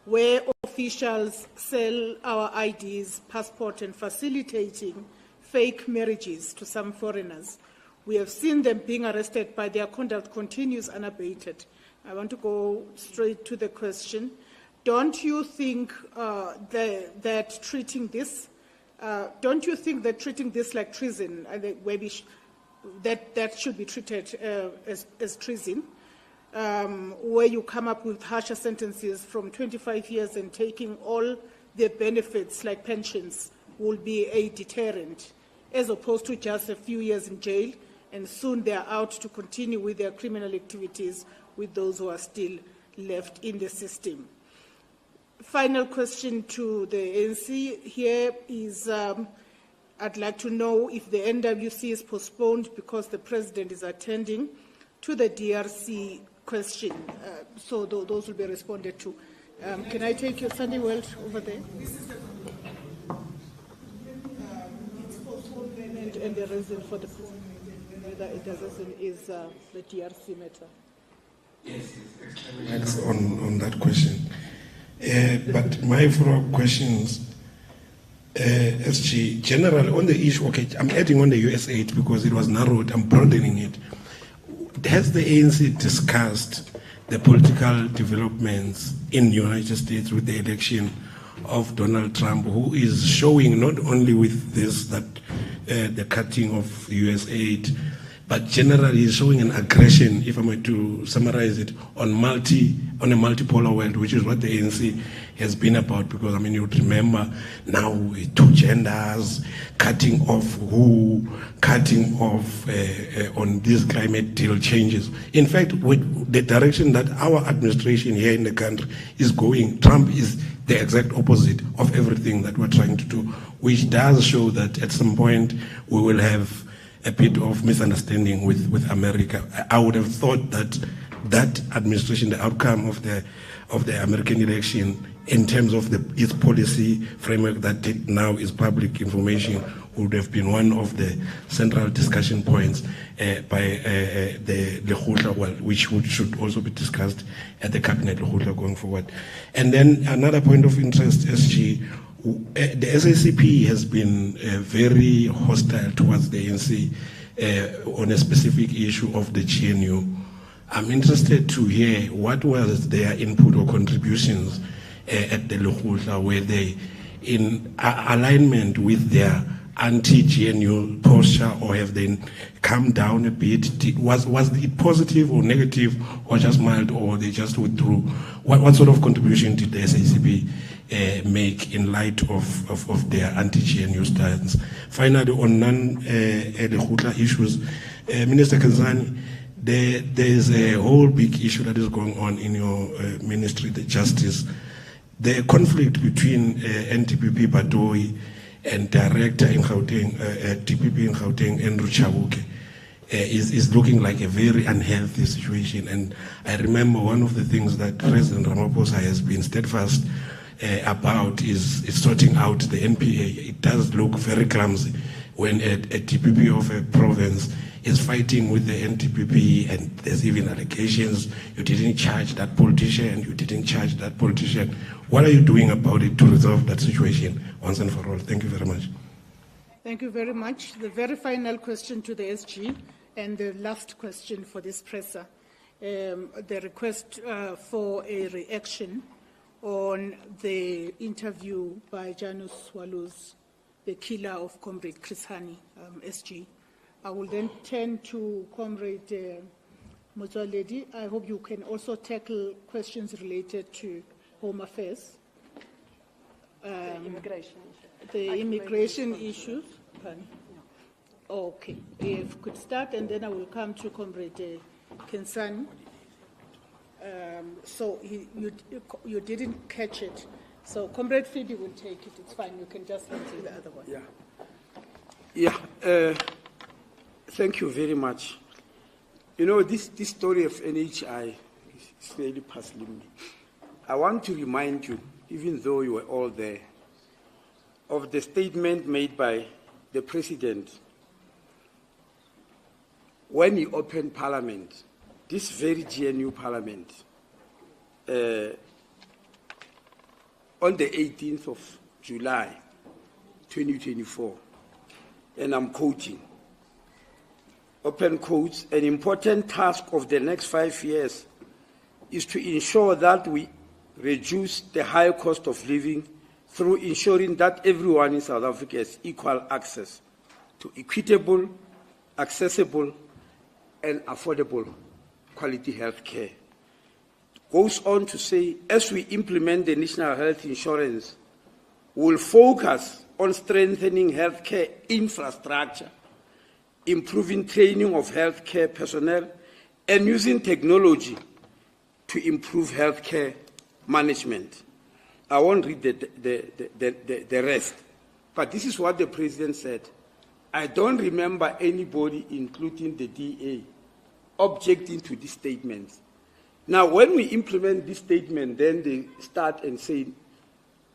where officials sell our IDs, passport, and facilitating fake marriages to some foreigners. We have seen them being arrested, but their conduct continues unabated. I want to go straight to the question. Don't you think that treating this like treason, that should be treated as treason, where you come up with harsher sentences from 25 years and taking all their benefits like pensions will be a deterrent, as opposed to just a few years in jail and soon they're out to continue with their criminal activities with those who are still left in the system. Final question to the ANC here is, I'd like to know if the NWC is postponed because the president is attending to the DRC question. So those will be responded to. Can I take your Sunday World over there? It's postponed, and the reason for the postponement, the reason is the DRC matter. Yes, on that question. But my follow-up questions, SG, generally on the issue, okay, I'm adding on the US aid because it was narrowed, I'm broadening it. Has the ANC discussed the political developments in the United States with the election of Donald Trump, who is showing not only with this, that the cutting of US aid, but generally is showing an aggression, if I were to summarize it, on a multipolar world, which is what the ANC has been about. Because, I mean, you would remember now two genders, cutting off WHO, cutting off on these climate deal changes. In fact, with the direction that our administration here in the country is going, Trump is the exact opposite of everything that we're trying to do, which does show that at some point we will have a bit of misunderstanding with America. I would have thought that that administration, the outcome of the American election, in terms of its policy framework that now is public information, would have been one of the central discussion points by the Lekgotla, which should also be discussed at the cabinet Lekgotla going forward. And then another point of interest, SG, The SACP has been very hostile towards the ANC on a specific issue of the GNU. I'm interested to hear what was their input or contributions at the Lekgotla, were they in alignment with their anti-GNU posture, or have they come down a bit? Was it positive or negative, or just mild, or they just withdrew? What sort of contribution did the SACP make in light of their anti-GNU stance? Finally, on non-Lekgotla issues, Minister Kanzani, there is a whole big issue that is going on in your ministry, the justice. The conflict between NTPP Batoyi and director in Gauteng, DPP in Gauteng, Andrew Chabuke, is looking like a very unhealthy situation. And I remember one of the things that President Ramaphosa has been steadfast about is sorting out the NPA. It does look very clumsy when a DPP of a province is fighting with the NTPP, and there's even allegations you didn't charge that politician, you didn't charge that politician. What are you doing about it to resolve that situation once and for all? Thank you very much. Thank you very much. The very final question to the SG, and the last question for this presser. The request for a reaction on the interview by Janus Swallows, the killer of Comrade Chris Hani, SG. I will then turn to Comrade Motsoaledi. I hope you can also tackle questions related to Home Affairs. The immigration issues. Okay, if you could start, and then I will come to Comrade Kensani. So you didn't catch it. So Comrade Fidi will take it. It's fine. You can just answer the other one. Yeah. Thank you very much. You know, this story of NHI is really puzzling me. I want to remind you, even though you were all there, of the statement made by the President when he opened Parliament, this very GNU Parliament, on the 18th of July, 2024. And I'm quoting, open quotes, an important task of the next 5 years is to ensure that we reduce the high cost of living through ensuring that everyone in South Africa has equal access to equitable, accessible, and affordable quality health care. Goes on to say, as we implement the National Health Insurance, we'll focus on strengthening healthcare infrastructure, improving training of healthcare personnel, and using technology to improve healthcare management. I won't read the rest, but this is what the President said. I don't remember anybody, including the DA, objecting to this statement. Now, when we implement this statement, then they start and say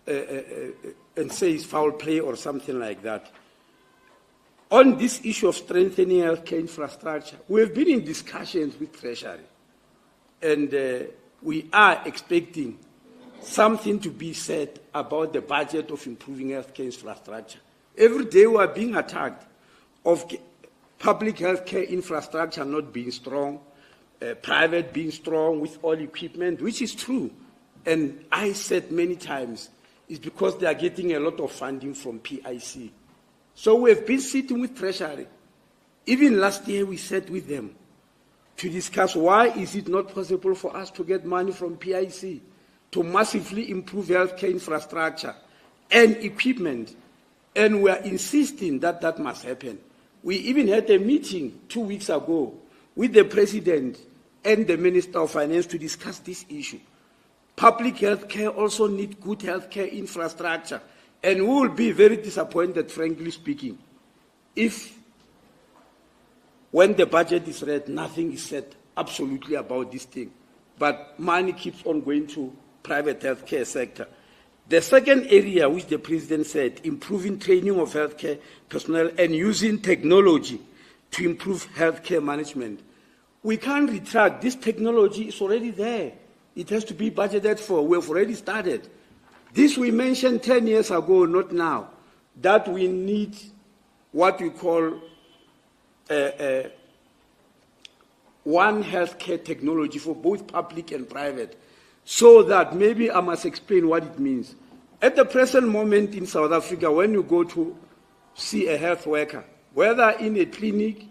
it's foul play or something like that. On this issue of strengthening healthcare infrastructure, we have been in discussions with Treasury, and we are expecting something to be said about the budget of improving healthcare infrastructure. Every day we are being attacked of public healthcare infrastructure not being strong, private being strong with all equipment, which is true. And I said many times, it's because they are getting a lot of funding from PIC. So we have been sitting with Treasury. Even last year we sat with them to discuss why is it not possible for us to get money from PIC to massively improve healthcare infrastructure and equipment. And we are insisting that that must happen. We even had a meeting 2 weeks ago with the President and the Minister of Finance to discuss this issue. Public health care also needs good health care infrastructure. And we will be very disappointed, frankly speaking, if when the budget is read, nothing is said absolutely about this thing. But money keeps on going to private healthcare sector. The second area which the President said, improving training of healthcare personnel and using technology to improve healthcare management. We can't retract. This technology is already there. It has to be budgeted for. We have already started. This we mentioned 10 years ago, not now, that we need what we call one healthcare technology for both public and private, so that maybe I must explain what it means. At the present moment in South Africa, when you go to see a health worker, whether in a clinic,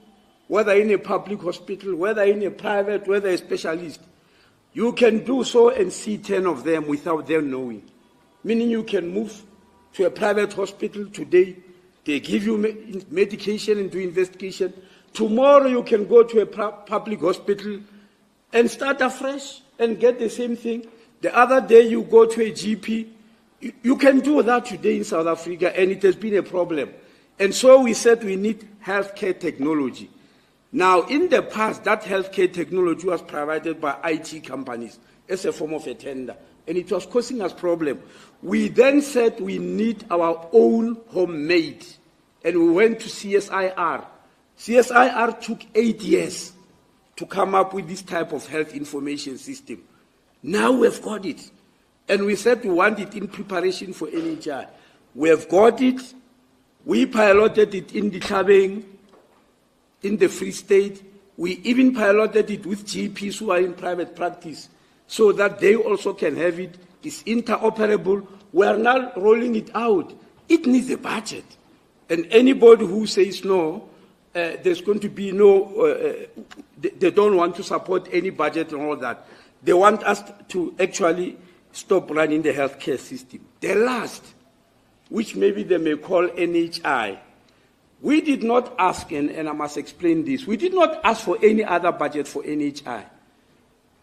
whether in a public hospital, whether in a private, whether a specialist, you can do so and see 10 of them without them knowing. Meaning you can move to a private hospital today, they give you medication and do investigation. Tomorrow you can go to a public hospital and start afresh and get the same thing. The other day you go to a GP. You can do that today in South Africa, and it has been a problem. And so we said we need healthcare technology. Now, in the past, that healthcare technology was provided by IT companies as a form of a tender, and it was causing us problems. We then said we need our own homemade, and we went to CSIR. CSIR took 8 years to come up with this type of health information system. Now we've got it. And we said we want it in preparation for NHI. We have got it. We piloted it in the Tabeng, in the Free State. We even piloted it with GPs who are in private practice so that they also can have it. It's interoperable. We are now rolling it out. It needs a budget. And anybody who says no, there's going to be no, they don't want to support any budget and all that. They want us to actually stop running the healthcare system. The last, which maybe they may call NHI, we did not ask, and I must explain this, we did not ask for any other budget for NHI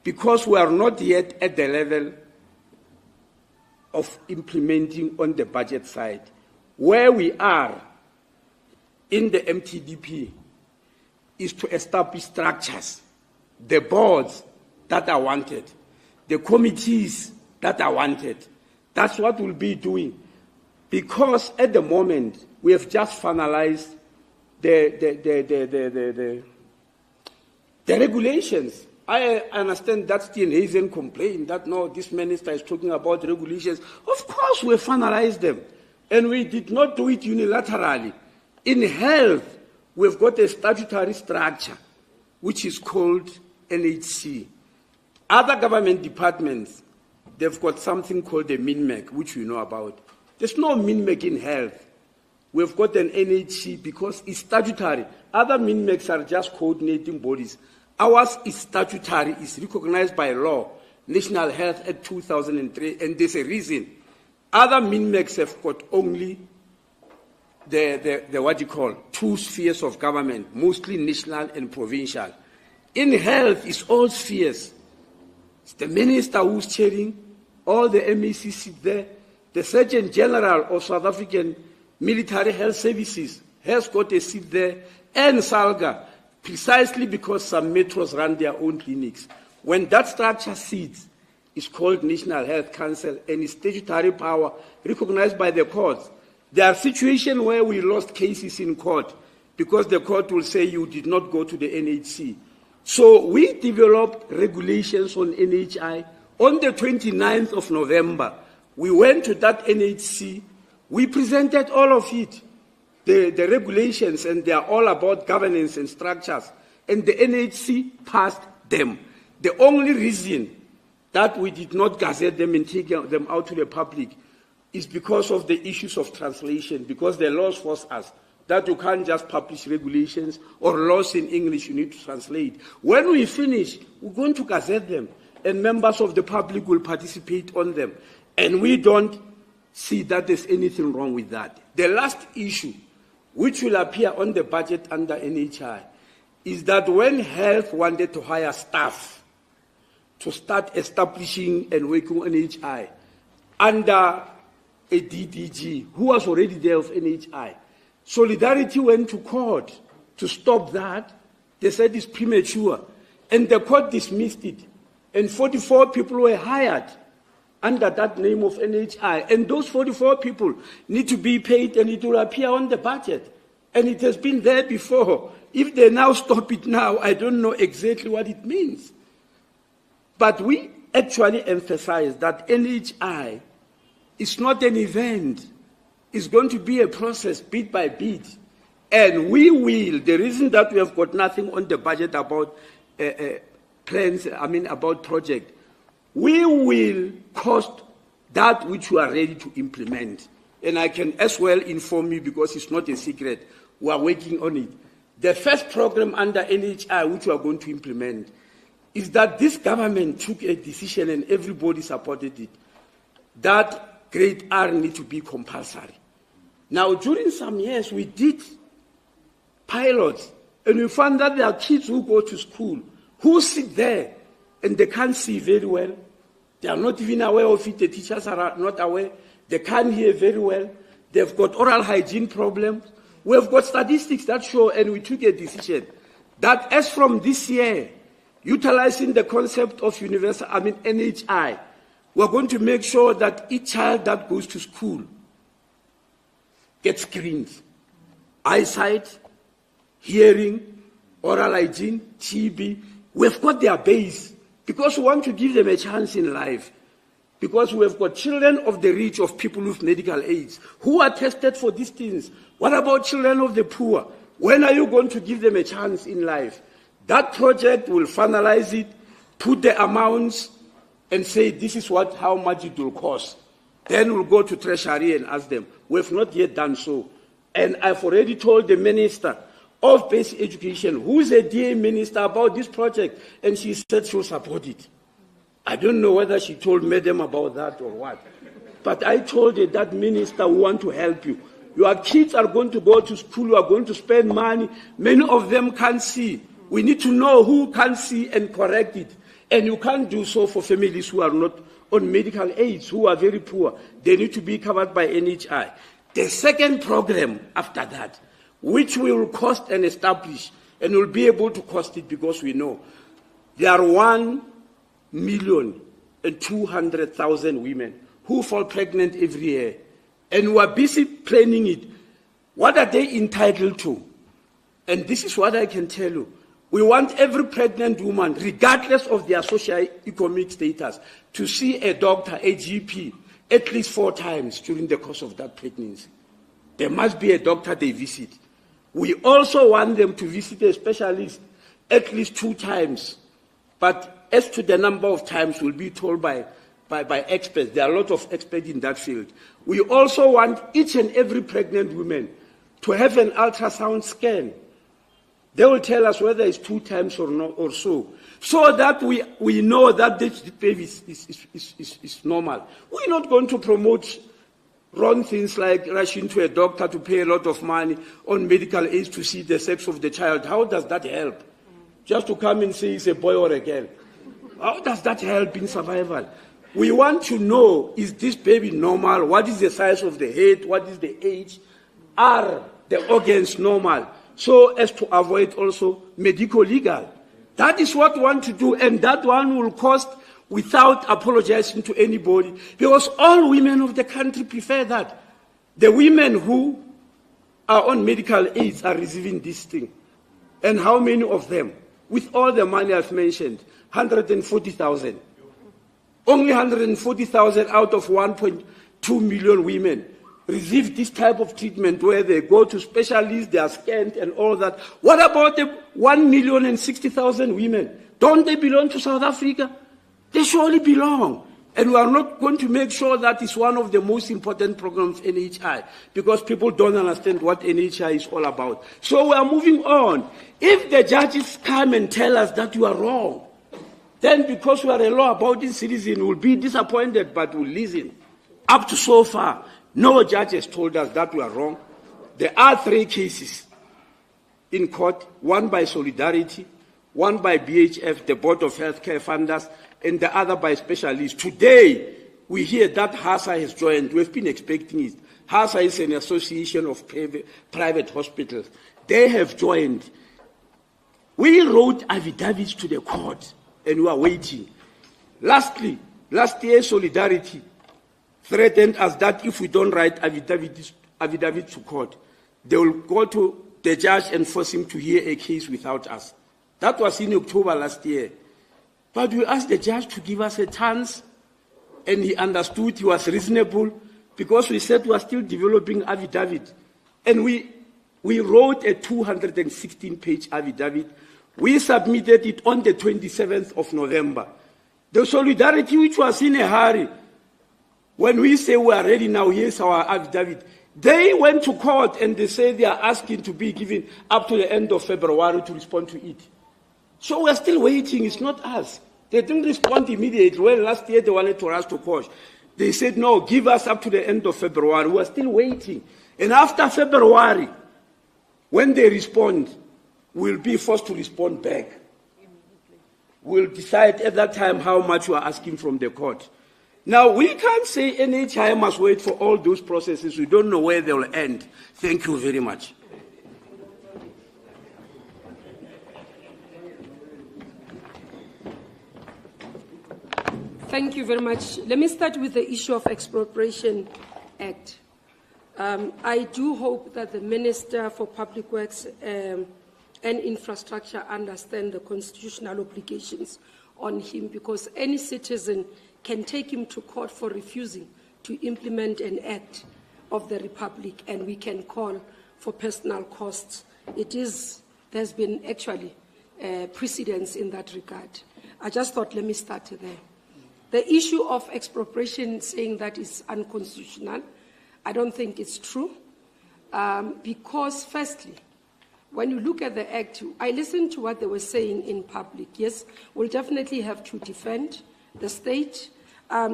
because we are not yet at the level of implementing on the budget side. Where we are in the MTDP is to establish structures, the boards that are wanted, the committees that are wanted. That's what we'll be doing. Because at the moment, we have just finalized the regulations. I understand that Steenhuisen complained that, no, this minister is talking about regulations. Of course, we finalized them. And we did not do it unilaterally. In health, we've got a statutory structure, which is called NHC. Other government departments, they've got something called a MINMEC, which we know about. There's no MINMEC in health. We've got an NHC because it's statutory. Other MINMECs are just coordinating bodies. Ours is statutory, is recognized by law, National Health Act 2003, and there's a reason. Other MINMECs have got only two spheres of government, mostly national and provincial. In health, it's all spheres. It's the minister who's chairing, all the MECs sit there. The Surgeon General of South African Military Health Services has got a seat there, and SALGA, precisely because some metros run their own clinics. When that structure sits, it's called National Health Council, and it's statutory power recognized by the courts. There are situations where we lost cases in court because the court will say you did not go to the NHC. So we developed regulations on NHI. On the 29th of November, we went to that NHC. We presented all of it, the regulations, and they are all about governance and structures. And the NHC passed them. The only reason that we did not gazette them and take them out to the public is because of the issues of translation, because the laws force us that you can't just publish regulations or laws in English, you need to translate. When we finish, we're going to gazette them, and members of the public will participate on them. And we don't see that there's anything wrong with that. The last issue, which will appear on the budget under NHI, is that when health wanted to hire staff to start establishing and working on NHI under a DDG who was already there of NHI, Solidarity went to court to stop that. They said it's premature. And the court dismissed it. And 44 people were hired under that name of NHI. And those 44 people need to be paid, and it will appear on the budget. And it has been there before. If they now stop it now, I don't know exactly what it means. But we actually emphasize that NHI It's not an event. It's going to be a process, bit by bit. And we will, the reason that we have got nothing on the budget about plans, about project, we will cost that which we are ready to implement. And I can as well inform you, because it's not a secret, we are working on it. The first program under NHI, which we are going to implement, is that this government took a decision and everybody supported it, that grade R need to be compulsory. Now, during some years, we did pilots, and we found that there are kids who go to school, who sit there, and they can't see very well. They are not even aware of it. The teachers are not aware. They can't hear very well. They've got oral hygiene problems. We've got statistics that show, and we took a decision that as from this year, utilizing the concept of NHI, we're going to make sure that each child that goes to school gets screened. Eyesight, hearing, oral hygiene, TB. We've got their base because we want to give them a chance in life. Because we've got children of the rich, of people with medical aids, who are tested for these things. What about children of the poor? When are you going to give them a chance in life? That project will finalize it, put the amounts, and say this is how much it will cost. Then we'll go to Treasury and ask them. We've not yet done so. And I've already told the Minister of Basic Education, who's a DA minister, about this project, and she said she'll support it. I don't know whether she told Madam about that or what. But I told her, that minister, we want to help you. Your kids are going to go to school, you are going to spend money. Many of them can't see. We need to know who can see and correct it. And you can't do so for families who are not on medical aids, who are very poor. They need to be covered by NHI. The second program after that, which we will cost and establish, and we'll be able to cost it because we know there are 1,200,000 women who fall pregnant every year. And we are busy planning it. What are they entitled to? And this is what I can tell you. We want every pregnant woman, regardless of their socio-economic status, to see a doctor, a GP, at least 4 times during the course of that pregnancy. There must be a doctor they visit. We also want them to visit a specialist at least 2 times. But as to the number of times, we'll be told by experts. There are a lot of experts in that field. We also want each and every pregnant woman to have an ultrasound scan. They will tell us whether it's 2 times or not, or so that we know that this baby is normal. We're not going to promote wrong things like rushing to a doctor to pay a lot of money on medical aids to see the sex of the child. How does that help? Just to come and say it's a boy or a girl. How does that help in survival? We want to know, is this baby normal? What is the size of the head? What is the age? Are the organs normal? So as to avoid also medico-legal. That is what we want to do, and that one will cost without apologizing to anybody, because all women of the country prefer that. The women who are on medical aids are receiving this thing. And how many of them? With all the money I've mentioned, 140,000. Only 140,000 out of 1.2 million women receive this type of treatment where they go to specialists, they are scanned and all that. What about the 1,060,000 women? Don't they belong to South Africa? They surely belong. And we are not going to make sure that it's one of the most important programs in NHI, because people don't understand what NHI is all about. So we are moving on. If the judges come and tell us that you are wrong, then because we are a law-abiding citizen, we'll be disappointed, but we'll listen. Up to so far, no judge has told us that we are wrong. There are 3 cases in court, one by Solidarity, one by BHF, the Board of Healthcare Funders, and the other by specialists. Today, we hear that HASA has joined. We've been expecting it. HASA is an association of private hospitals. They have joined. We wrote affidavits to the court, and we are waiting. Lastly, last year, Solidarity threatened us that if we don't write affidavits to court, they will go to the judge and force him to hear a case without us. That was in October last year. But we asked the judge to give us a chance and he understood, he was reasonable, because we said we are still developing affidavit. And we wrote a 216-page affidavit. We submitted it on the 27th of November. The solidarity which was in a hurry, when we say we are ready now, here's our affidavit, they went to court and they say they are asking to be given up to the end of February to respond to it. So we're still waiting, it's not us. They didn't respond immediately. Well, last year they wanted to rush to court. They said, no, give us up to the end of February. We're still waiting. And after February, when they respond, we'll be forced to respond back. We'll decide at that time how much we are asking from the court. Now, we can't say NHI must wait for all those processes. We don't know where they will end. Thank you very much. Thank you very much. Let me start with the issue of Expropriation Act. I do hope that the Minister for Public Works and Infrastructure understand the constitutional obligations on him, because any citizen can take him to court for refusing to implement an act of the Republic, and we can call for personal costs. There's been actually precedence in that regard. I just thought, let me start there. The issue of expropriation, saying that is unconstitutional, I don't think it's true, because firstly, when you look at the Act, I listened to what they were saying in public. Yes, we'll definitely have to defend the state,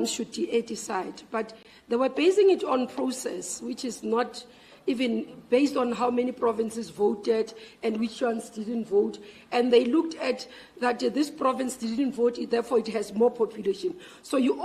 should DA decide. But they were basing it on process, which is not even based on how many provinces voted and which ones didn't vote. And they looked at that this province didn't vote, therefore it has more population. So you're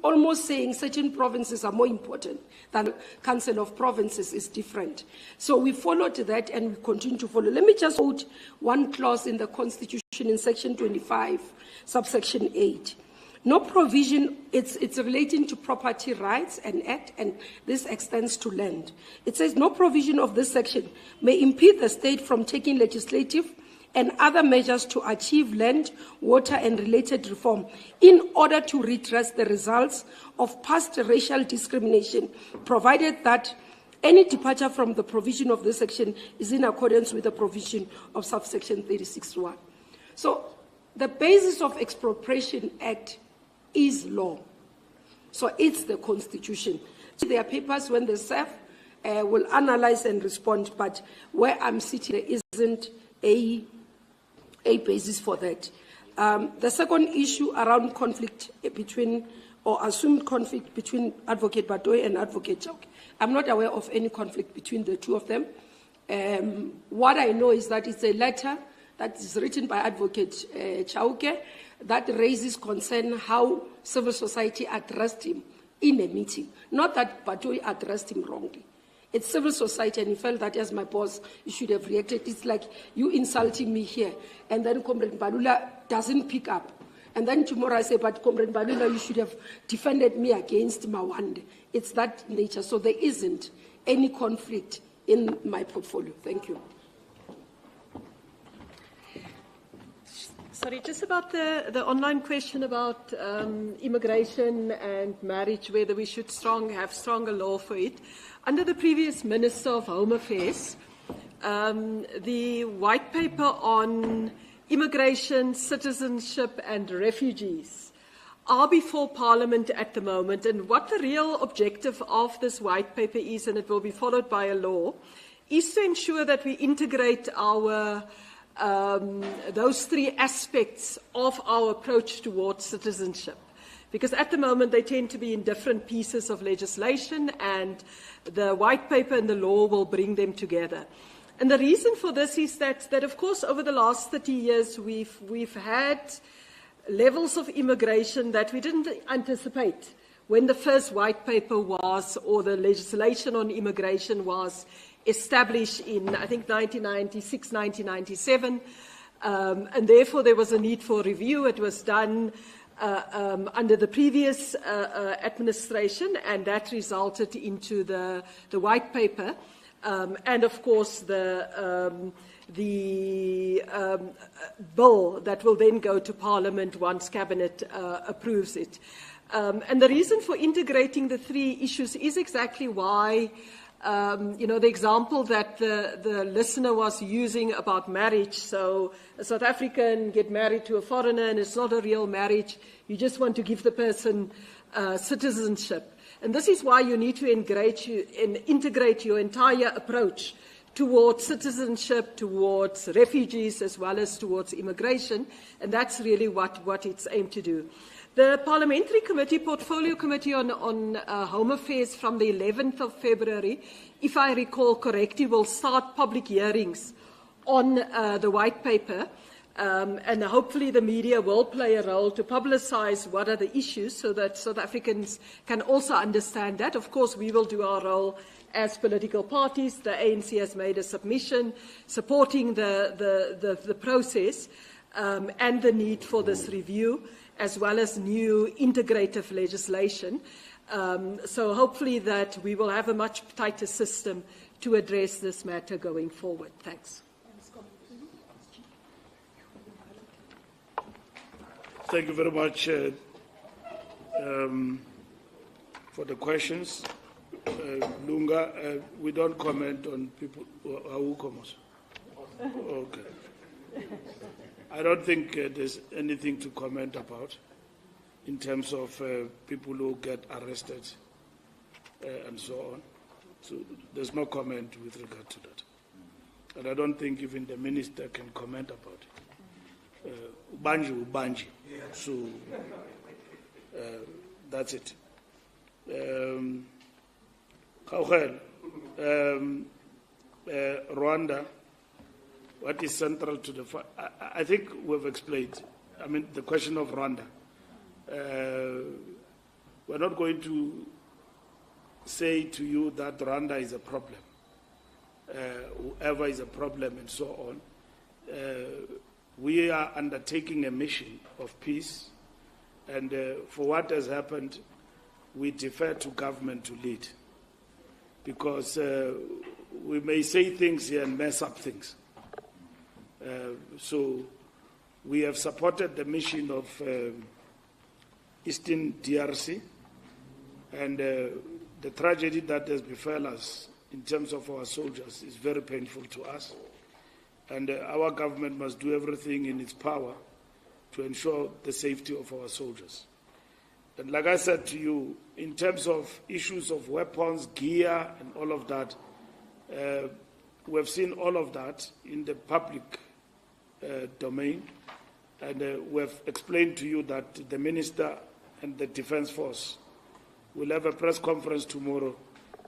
almost saying certain provinces are more important than Council of Provinces is different. So we followed that and we continue to follow. Let me just quote one clause in the Constitution in Section 25, subsection 8. No provision, it's relating to property rights and act, and this extends to land. It says no provision of this section may impede the state from taking legislative and other measures to achieve land, water, and related reform in order to redress the results of past racial discrimination, provided that any departure from the provision of this section is in accordance with the provision of subsection 36(1). So the basis of Expropriation Act is law. So it's the Constitution. Their papers, when they serve, will analyze and respond, but where I'm sitting, there isn't a basis for that. The second issue around conflict between, or assumed conflict between Advocate Batoy and Advocate Chauke. I'm not aware of any conflict between the two of them. What I know is that it's a letter that is written by Advocate Chauke that raises concern how civil society addressed him in a meeting. Not that Batoy addressed him wrongly. It's civil society, and he felt that as my boss, you should have reacted. It's like you insulting me here, and then Comrade Balula doesn't pick up. And then tomorrow I say, but Comrade Balula, you should have defended me against Mawande. It's that nature. So there isn't any conflict in my portfolio. Thank you. Sorry, just about the online question about immigration and marriage, whether we should have stronger law for it. Under the previous Minister of Home Affairs, the white paper on immigration, citizenship and refugees are before Parliament at the moment. And what the real objective of this white paper is, and it will be followed by a law, is to ensure that we integrate our those three aspects of our approach towards citizenship. Because at the moment they tend to be in different pieces of legislation, and the white paper and the law will bring them together. And the reason for this is that of course over the last 30 years we've had levels of immigration that we didn't anticipate when the first white paper was, or the legislation on immigration was established in, I think, 1996, 1997, and therefore there was a need for review. It was done under the previous administration, and that resulted into the white paper, and of course the bill that will then go to Parliament once Cabinet approves it. And the reason for integrating the three issues is exactly why, the example that the listener was using about marriage. So a South African get married to a foreigner and it's not a real marriage. You just want to give the person citizenship. And this is why you need to integrate your entire approach towards citizenship, towards refugees, as well as towards immigration. And that's really what it's aimed to do. The Parliamentary Committee, Portfolio Committee on Home Affairs from the 11th of February, if I recall correctly, will start public hearings on the white paper. And hopefully the media will play a role to publicize what are the issues so that South Africans can also understand that. Of course, we will do our role as political parties. The ANC has made a submission supporting the process and the need for this review, as well as new integrative legislation. So hopefully that we will have a much tighter system to address this matter going forward. Thanks. Thank you very much for the questions. Lunga, we don't comment on people who come. Okay. I don't think there's anything to comment about in terms of people who get arrested and so on. So there's no comment with regard to that. And I don't think even the minister can comment about it. Ubanji. So that's it. Rwanda, what is central to the fight? I think we've explained. I mean, the question of Rwanda. We're not going to say to you that Rwanda is a problem. Whoever is a problem and so on. We are undertaking a mission of peace, and for what has happened, we defer to government to lead. Because we may say things here and mess up things. So we have supported the mission of Eastern DRC, and the tragedy that has befell us in terms of our soldiers is very painful to us. And our government must do everything in its power to ensure the safety of our soldiers. And like I said to you, in terms of issues of weapons, gear, and all of that, we have seen all of that in the public domain. And we have explained to you that the Minister and the Defence Force will have a press conference tomorrow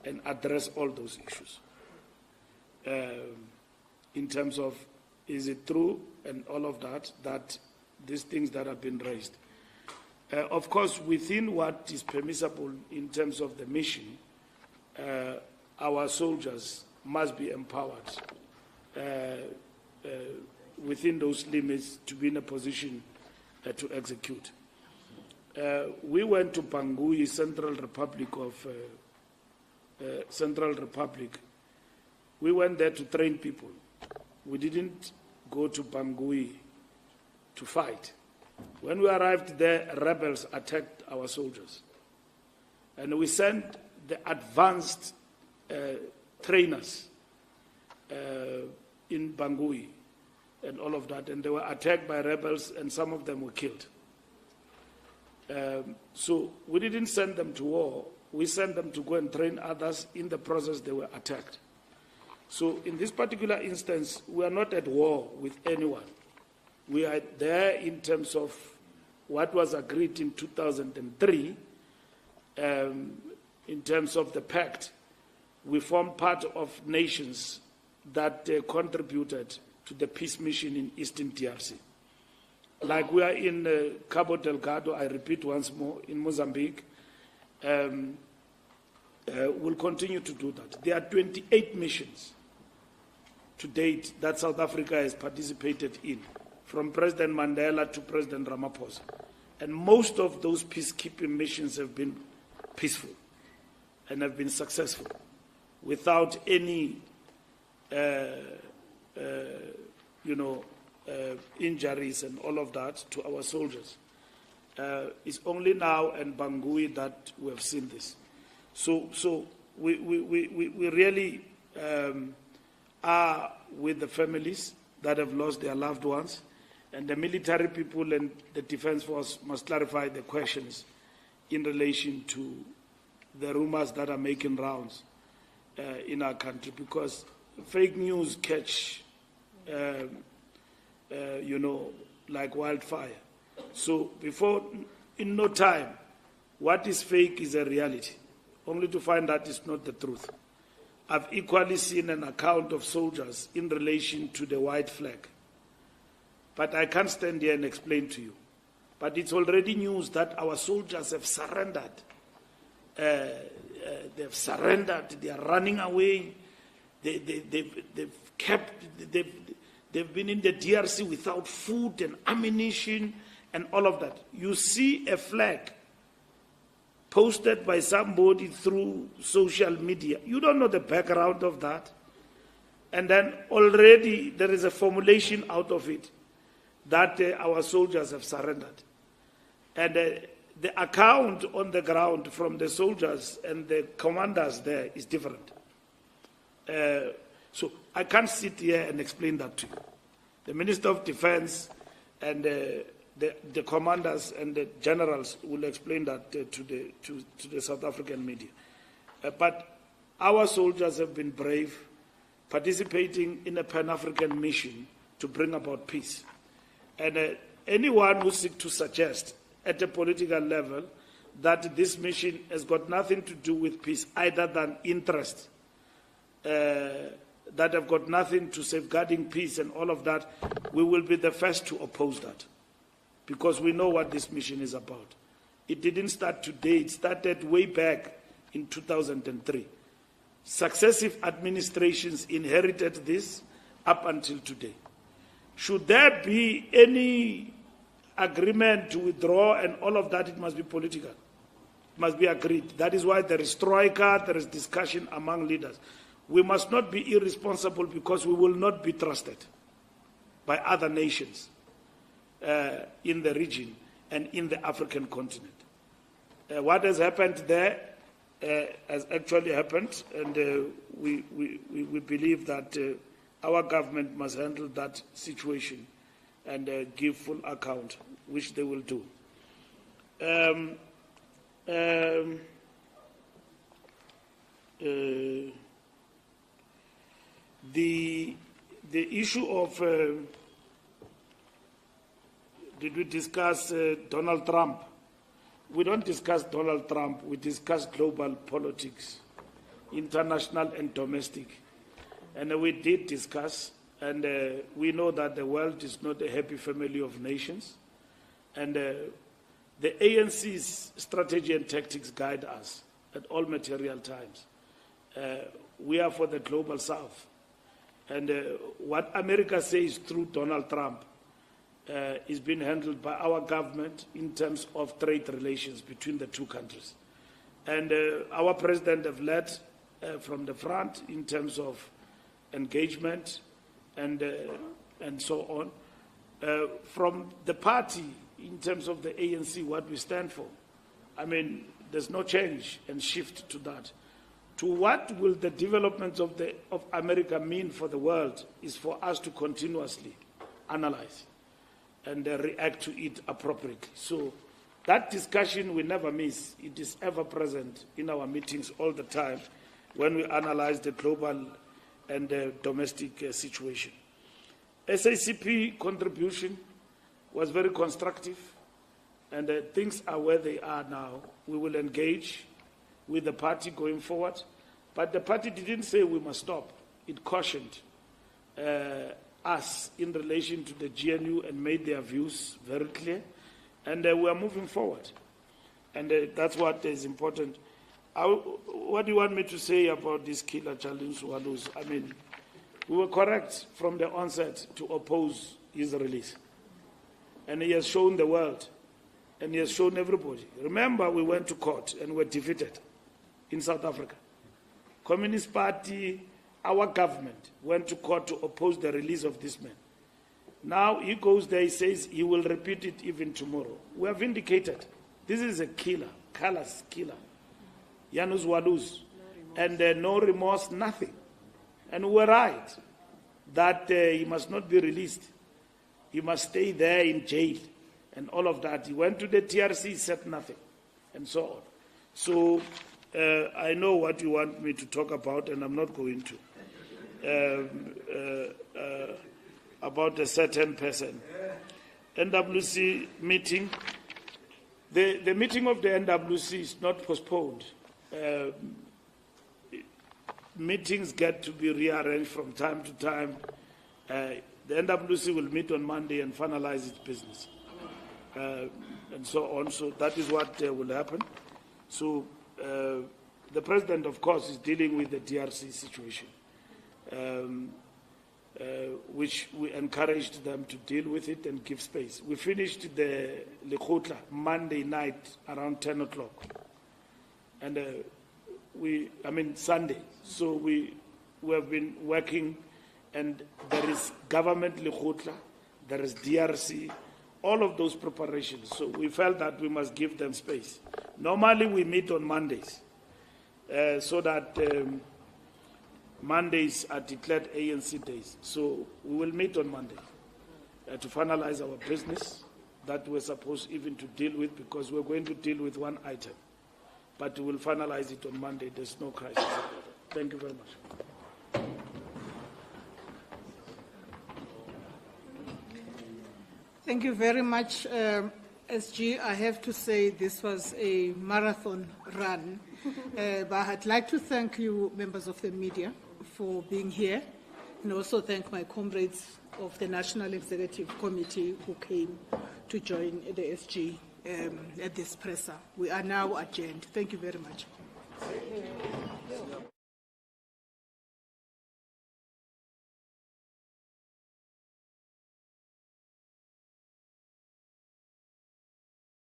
and address all those issues. In terms of, is it true and all of that, that these things that have been raised. Of course, within what is permissible in terms of the mission, our soldiers must be empowered within those limits to be in a position to execute. We went to Bangui, Central Republic. We went there to train people. We didn't go to Bangui to fight. When we arrived there, rebels attacked our soldiers. And we sent the advanced trainers in Bangui and all of that. And they were attacked by rebels, and some of them were killed. So we didn't send them to war. We sent them to go and train others. In the process, they were attacked. So in this particular instance, we are not at war with anyone. We are there in terms of what was agreed in 2003, in terms of the pact. We form part of nations that contributed to the peace mission in Eastern DRC. Like we are in Cabo Delgado, I repeat once more, in Mozambique. We'll continue to do that. There are 28 missions to date that South Africa has participated in, from President Mandela to President Ramaphosa. And most of those peacekeeping missions have been peaceful and have been successful without any, injuries and all of that to our soldiers. It's only now and Bangui that we have seen this. So we really are with the families that have lost their loved ones, and the military people and the defense force must clarify the questions in relation to the rumors that are making rounds in our country, because fake news catch, like wildfire. So in no time, what is fake is a reality, only to find that it's not the truth. I've equally seen an account of soldiers in relation to the white flag. But I can't stand here and explain to you. But it's already news that our soldiers have surrendered. They've surrendered. They are running away. They've been in the DRC without food and ammunition and all of that. You see a flag posted by somebody through social media. You don't know the background of that. And then already there is a formulation out of it that our soldiers have surrendered. And the account on the ground from the soldiers and the commanders there is different. So I can't sit here and explain that to you. The Minister of Defense and the commanders and the generals will explain that to the South African media. But our soldiers have been brave, participating in a Pan-African mission to bring about peace. And anyone who seeks to suggest at a political level that this mission has got nothing to do with peace, either than interest, that have got nothing to safeguarding peace and all of that, we will be the first to oppose that, because we know what this mission is about. It didn't start today. It started way back in 2003. Successive administrations inherited this up until today. Should there be any agreement to withdraw and all of that, it must be political. It must be agreed. That is why there is troika, there is discussion among leaders. We must not be irresponsible, because we will not be trusted by other nations in the region and in the African continent. What has happened there has actually happened, and we believe that our government must handle that situation and give full account, which they will do. The issue of, did we discuss Donald Trump? We don't discuss Donald Trump, we discuss global politics, international and domestic. And we did discuss, and we know that the world is not a happy family of nations. And the ANC's strategy and tactics guide us at all material times. We are for the global south. And what America says through Donald Trump is being handled by our government in terms of trade relations between the two countries. And our president have led from the front in terms of engagement and so on. From the party, in terms of the ANC, what we stand for, I mean, there's no change and shift to that. To what will the developments of America mean for the world is for us to continuously analyze and react to it appropriately. So that discussion we never miss. It is ever present in our meetings all the time when we analyze the global and domestic situation. SACP contribution was very constructive, and things are where they are now. We will engage with the party going forward, but the party didn't say we must stop. It cautioned us in relation to the GNU and made their views very clear, and we are moving forward, and that's what is important. What do you want me to say about this killer Charles Swallows? I mean, we were correct from the onset to oppose his release, and he has shown the world, and he has shown everybody. Remember, we went to court and were defeated in South Africa. Communist Party, our government, went to court to oppose the release of this man. Now he goes there, he says he will repeat it even tomorrow. We have indicated this is a killer, callous killer. Janus Walus. And no remorse, nothing. And we're right that he must not be released. He must stay there in jail and all of that. He went to the TRC, said nothing, and so on. So I know what you want me to talk about, and I'm not going to. About a certain person. NWC meeting. The meeting of the NWC is not postponed. Meetings get to be rearranged from time to time. The NWC will meet on Monday and finalize its business. And so on. So that is what will happen. So the President, of course, is dealing with the DRC situation, which we encouraged them to deal with it and give space. We finished the Lekgotla Monday night around 10 o'clock. And Sunday. So we have been working, and there is government Lekgotla, there is DRC, all of those preparations. So we felt that we must give them space. Normally we meet on Mondays, so that Mondays are declared ANC days. So we will meet on Monday to finalize our business that we're supposed even to deal with, because we're going to deal with one item. But we will finalize it on Monday. There's no crisis about it. Thank you very much. Thank you very much, SG. I have to say this was a marathon run. But I'd like to thank you, members of the media, for being here, and also thank my comrades of the National Executive Committee who came to join the SG at this presser. We are now adjourned. Thank you very much.